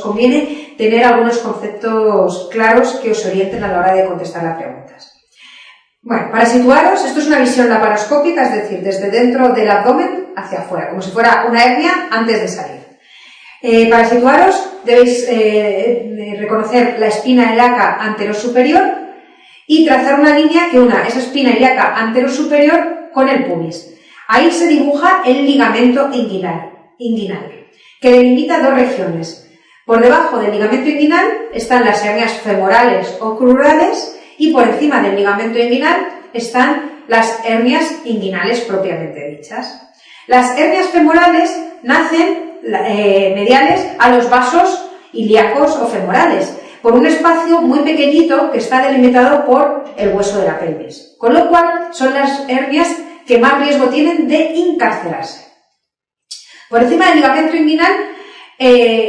conviene tener algunos conceptos claros que os orienten a la hora de contestar las preguntas. Bueno, para situaros, esto es una visión laparoscópica, es decir, desde dentro del abdomen hacia afuera, como si fuera una hernia antes de salir. Para situaros, debéis reconocer la espina ilíaca anterosuperior y trazar una línea que una esa espina ilíaca anterosuperior con el pubis. Ahí se dibuja el ligamento inguinal, que delimita dos regiones. Por debajo del ligamento inguinal están las hernias femorales o crurales y por encima del ligamento inguinal están las hernias inguinales propiamente dichas. Las hernias femorales nacen mediales a los vasos ilíacos o femorales, por un espacio muy pequeñito que está delimitado por el hueso de la pelvis, con lo cual son las hernias que más riesgo tienen de encarcelarse. Por encima del ligamento inguinal,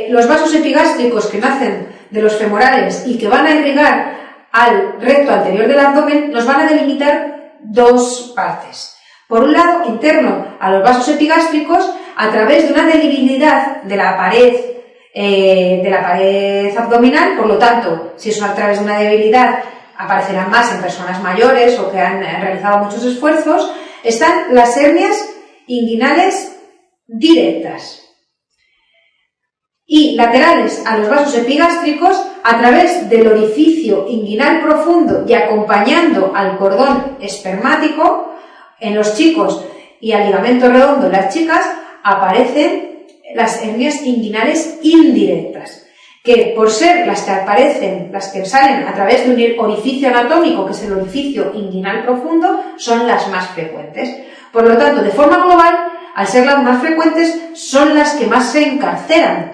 los vasos epigástricos que nacen de los femorales y que van a irrigar al recto anterior del abdomen nos van a delimitar dos partes. Por un lado, interno a los vasos epigástricos, a través de una debilidad de la pared abdominal, por lo tanto, si es a través de una debilidad, aparecerán más en personas mayores o que han realizado muchos esfuerzos, están las hernias inguinales directas y laterales a los vasos epigástricos a través del orificio inguinal profundo y acompañando al cordón espermático en los chicos y al ligamento redondo en las chicas aparecen las hernias inguinales indirectas, que por ser las que aparecen, las que salen a través de un orificio anatómico, que es el orificio inguinal profundo, son las más frecuentes. Por lo tanto, de forma global, al ser las más frecuentes, son las que más se encarcelan,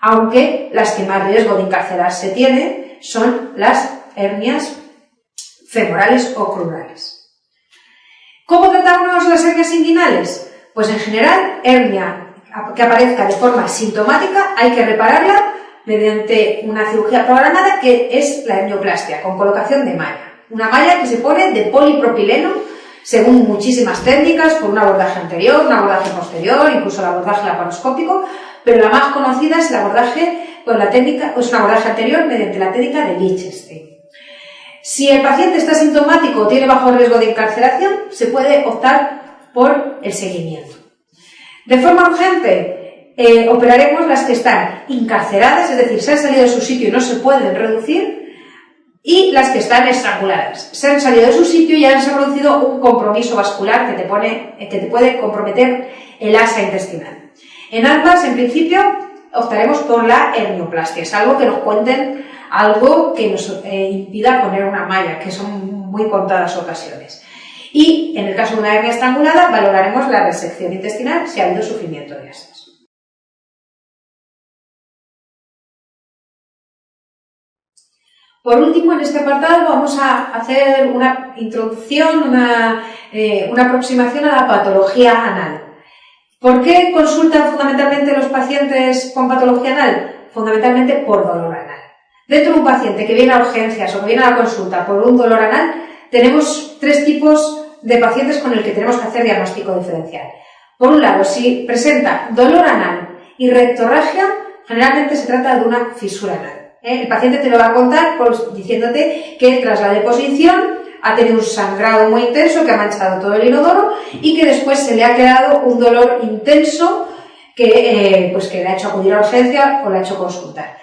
aunque las que más riesgo de encarcelarse tienen son las hernias femorales o crurales. ¿Cómo tratamos las hernias inguinales? Pues en general, hernia que aparezca de forma sintomática hay que repararla mediante una cirugía programada que es la hernioplastia, con colocación de malla. Una malla que se pone de polipropileno según muchísimas técnicas, por un abordaje anterior, un abordaje posterior, incluso el abordaje laparoscópico, pero la más conocida es el abordaje con la técnica, pues un abordaje anterior mediante la técnica de Lichtenstein. Si el paciente está sintomático o tiene bajo riesgo de encarceración, se puede optar por el seguimiento. De forma urgente, operaremos las que están encarceradas, es decir, se han salido de su sitio y no se pueden reducir, y las que están estranguladas. Se han salido de su sitio y ya se ha producido un compromiso vascular que te puede comprometer el asa intestinal. En ambas, en principio, optaremos por la hernioplastia, es algo que nos cuenten, algo que nos impida poner una malla, que son muy contadas ocasiones. Y en el caso de una hernia estrangulada, valoraremos la resección intestinal si ha habido sufrimiento de asas. Por último, en este apartado vamos a hacer una introducción, una aproximación a la patología anal. ¿Por qué consultan fundamentalmente los pacientes con patología anal? Fundamentalmente por dolor anal. Dentro de un paciente que viene a urgencias o que viene a la consulta por un dolor anal, tenemos tres tipos de pacientes con el que tenemos que hacer diagnóstico diferencial. Por un lado, si presenta dolor anal y rectorragia, generalmente se trata de una fisura anal. El paciente te lo va a contar diciéndote que tras la deposición ha tenido un sangrado muy intenso que ha manchado todo el inodoro y que después se le ha quedado un dolor intenso que le ha hecho acudir a urgencia o le ha hecho consultar.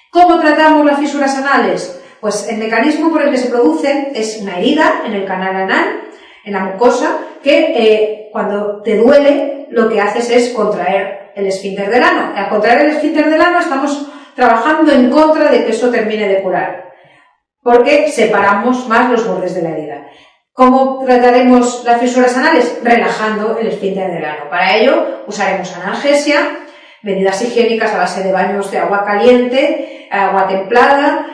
¿Cómo tratamos las fisuras anales? Pues el mecanismo por el que se producen es una herida en el canal anal, en la mucosa, que cuando te duele lo que haces es contraer el esfínter del ano. Al contraer el esfínter del ano estamos trabajando en contra de que eso termine de curar, porque separamos más los bordes de la herida. ¿Cómo trataremos las fisuras anales? Relajando el esfínter del ano. Para ello usaremos analgesia, medidas higiénicas a base de baños de agua caliente, agua templada,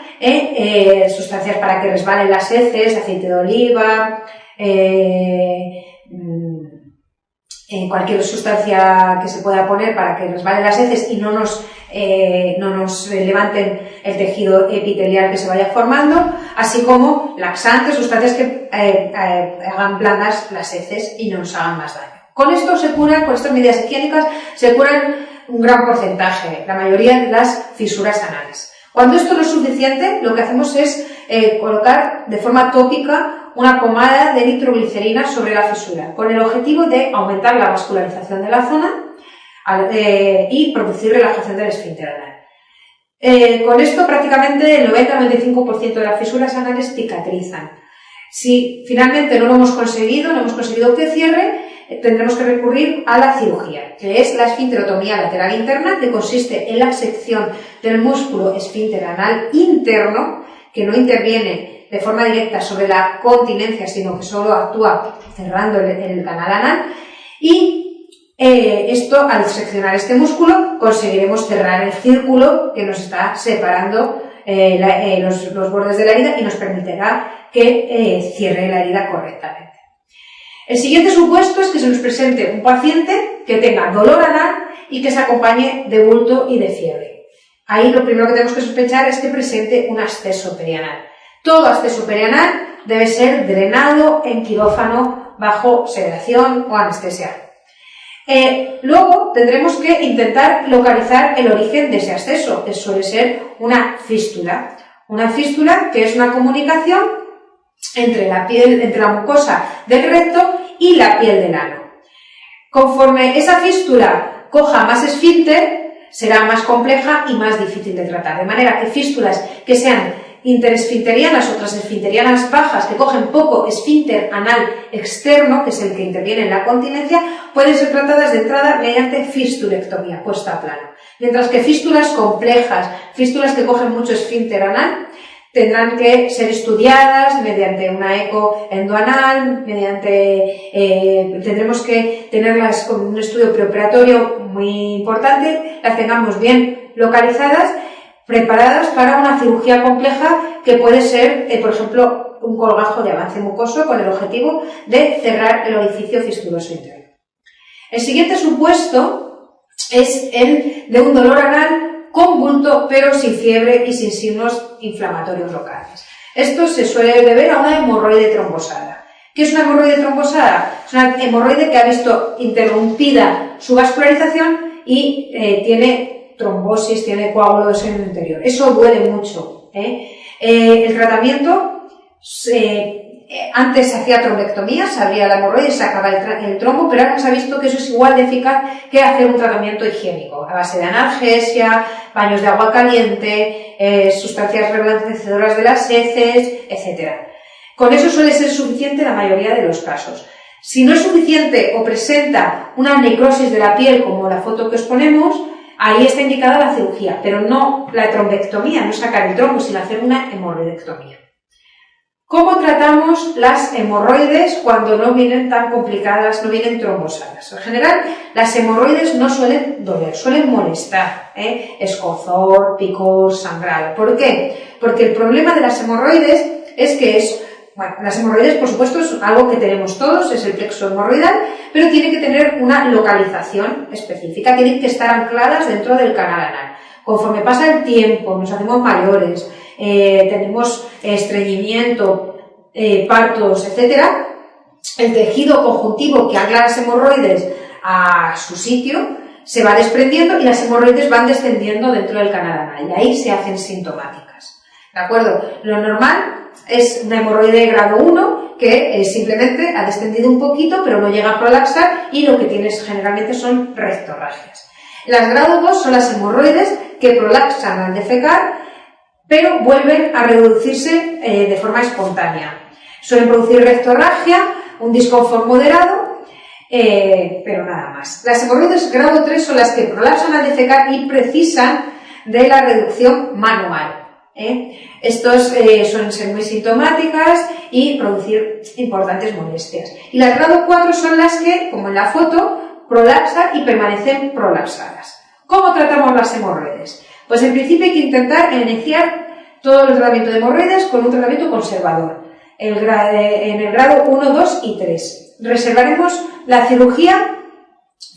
sustancias para que resbalen las heces, aceite de oliva, cualquier sustancia que se pueda poner para que resbalen las heces y no nos levanten el tejido epitelial que se vaya formando, así como laxantes, sustancias que hagan blandas las heces y no nos hagan más daño. Con esto se curan, con estas medidas higiénicas, se curan un gran porcentaje, la mayoría de las fisuras anales. Cuando esto no es suficiente, lo que hacemos es colocar de forma tópica una pomada de nitroglicerina sobre la fisura, con el objetivo de aumentar la vascularización de la zona y producir relajación del esfínter anal. Con esto prácticamente el 90-95% de las fisuras anales cicatrizan. Si finalmente no lo hemos conseguido que cierre, tendremos que recurrir a la cirugía, que es la esfinterotomía lateral interna, que consiste en la sección del músculo esfínter anal interno, que no interviene de forma directa sobre la continencia, sino que solo actúa cerrando el canal anal, y esto, al seccionar este músculo, conseguiremos cerrar el círculo que nos está separando los bordes de la herida y nos permitirá que cierre la herida correctamente. El siguiente supuesto es que se nos presente un paciente que tenga dolor anal y que se acompañe de bulto y de fiebre. Ahí lo primero que tenemos que sospechar es que presente un absceso perianal. Todo absceso perianal debe ser drenado en quirófano bajo sedación o anestesia. Luego tendremos que intentar localizar el origen de ese absceso, que suele ser una fístula. Una fístula que es una comunicación entre la mucosa del recto y la piel del ano. Conforme esa fístula coja más esfínter, será más compleja y más difícil de tratar. De manera que fístulas que sean interesfinterianas o transesfinterianas bajas, que cogen poco esfínter anal externo, que es el que interviene en la continencia, pueden ser tratadas de entrada mediante fistulectomía, puesta a plano. Mientras que fístulas complejas, fístulas que cogen mucho esfínter anal, tendrán que ser estudiadas mediante una eco endoanal, tendremos que tenerlas con un estudio preoperatorio muy importante, las tengamos bien localizadas, preparadas para una cirugía compleja que puede ser, por ejemplo, un colgajo de avance mucoso con el objetivo de cerrar el orificio fistuloso interno. El siguiente supuesto es el de un dolor anal con bulto, pero sin fiebre y sin signos inflamatorios locales. Esto se suele deber a una hemorroide trombosada. ¿Qué es una hemorroide trombosada? Es una hemorroide que ha visto interrumpida su vascularización y tiene trombosis, tiene coágulos en el interior. Eso duele mucho. El tratamiento antes se hacía trombectomía, se abría la hemorroide y se sacaba el trombo, pero ahora se ha visto que eso es igual de eficaz que hacer un tratamiento higiénico, a base de analgesia, baños de agua caliente, sustancias reblanquecedoras de las heces, etc. Con eso suele ser suficiente en la mayoría de los casos. Si no es suficiente o presenta una necrosis de la piel, como la foto que os ponemos, ahí está indicada la cirugía, pero no la trombectomía, no sacar el trombo, sino hacer una hemorroidectomía. ¿Cómo tratamos las hemorroides cuando no vienen tan complicadas, no vienen trombosadas? En general, las hemorroides no suelen doler, suelen molestar, escozor, picor, sangrado. ¿Por qué? Porque el problema de las hemorroides es que las hemorroides, por supuesto, es algo que tenemos todos, es el plexo hemorroidal, pero tiene que tener una localización específica, tienen que estar ancladas dentro del canal anal. Conforme pasa el tiempo, nos hacemos mayores, tenemos estreñimiento, partos, etcétera, el tejido conjuntivo que ancla las hemorroides a su sitio se va desprendiendo y las hemorroides van descendiendo dentro del canal anal y ahí se hacen sintomáticas. ¿De acuerdo? Lo normal es una hemorroide de grado 1 que simplemente ha descendido un poquito pero no llega a prolapsar y lo que tienes generalmente son rectorragias. Las grado 2 son las hemorroides que prolapsan al defecar pero vuelven a reducirse de forma espontánea. Suelen producir rectorragia, un disconfort moderado, pero nada más. Las hemorroides grado 3 son las que prolapsan al defecar y precisan de la reducción manual. Estos suelen ser muy sintomáticas y producir importantes molestias. Y las grado 4 son las que, como en la foto, prolapsan y permanecen prolapsadas. ¿Cómo tratamos las hemorroides? Pues en principio hay que intentar iniciar todo el tratamiento de hemorroides con un tratamiento conservador, en el grado 1, 2 y 3. Reservaremos la cirugía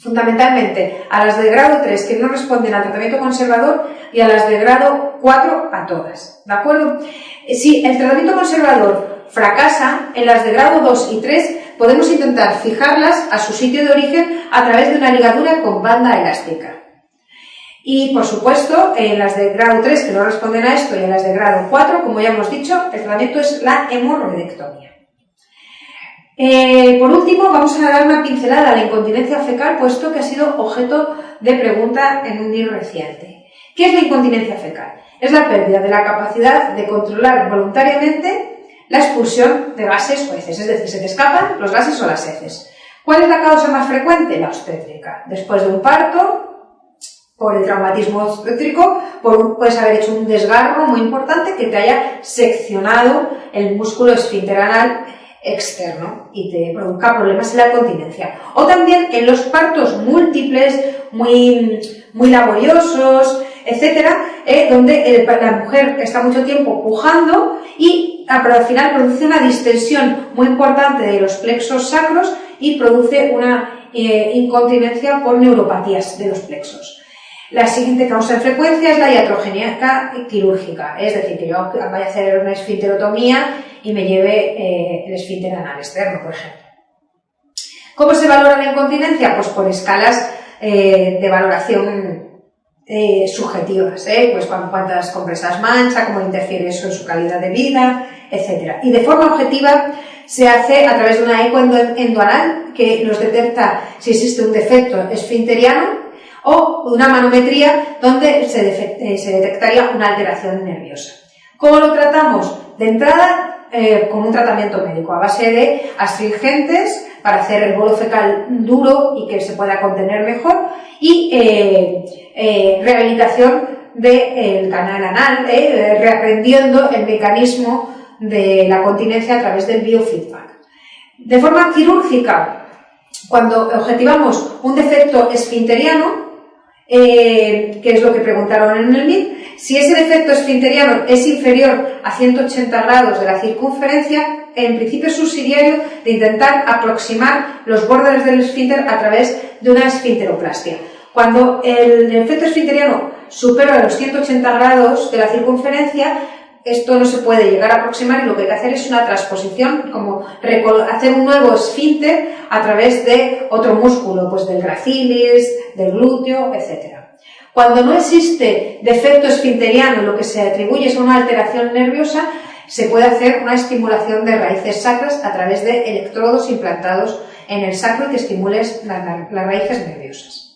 fundamentalmente a las de grado 3 que no responden al tratamiento conservador y a las de grado 4 a todas, ¿de acuerdo? Si el tratamiento conservador fracasa, en las de grado 2 y 3 podemos intentar fijarlas a su sitio de origen a través de una ligadura con banda elástica. Y, por supuesto, en las de grado 3 que no responden a esto y en las de grado 4, como ya hemos dicho, el tratamiento es la hemorroidectomía. Por último, vamos a dar una pincelada a la incontinencia fecal, puesto que ha sido objeto de pregunta en un NIR reciente. ¿Qué es la incontinencia fecal? Es la pérdida de la capacidad de controlar voluntariamente la expulsión de gases o heces, es decir, se te escapan los gases o las heces. ¿Cuál es la causa más frecuente? La obstétrica. Después de un parto, por el traumatismo obstétrico, puedes haber hecho un desgarro muy importante que te haya seccionado el músculo esfínter anal externo y te provoca problemas en la continencia. O también en los partos múltiples, muy laboriosos, etcétera, donde la mujer está mucho tiempo pujando y al final produce una distensión muy importante de los plexos sacros y produce una incontinencia por neuropatías de los plexos. La siguiente causa de frecuencia es la iatrogenia quirúrgica, es decir, que yo vaya a hacer una esfinterotomía y me lleve el esfínter anal externo, por ejemplo. ¿Cómo se valora la incontinencia? Pues por escalas de valoración subjetivas, pues cuántas compresas mancha, cómo interfiere eso en su calidad de vida, etc. Y de forma objetiva se hace a través de una eco endoanal que nos detecta si existe un defecto esfinteriano o una manometría donde se detectaría una alteración nerviosa. ¿Cómo lo tratamos? De entrada, con un tratamiento médico a base de astringentes para hacer el bolo fecal duro y que se pueda contener mejor y rehabilitación del canal anal, reaprendiendo el mecanismo de la continencia a través del biofeedback. De forma quirúrgica, cuando objetivamos un defecto esfinteriano, que es lo que preguntaron en el MIR, si ese defecto esfinteriano es inferior a 180 grados de la circunferencia, en principio es subsidiario de intentar aproximar los bordes del esfínter a través de una esfinteroplastia. Cuando el defecto esfinteriano supera los 180 grados de la circunferencia, esto no se puede llegar a aproximar y lo que hay que hacer es una transposición, como hacer un nuevo esfínter a través de otro músculo, pues del gracilis, del glúteo, etc. Cuando no existe defecto esfinteriano, lo que se atribuye es una alteración nerviosa, se puede hacer una estimulación de raíces sacras a través de electrodos implantados en el sacro y que estimulen las raíces nerviosas.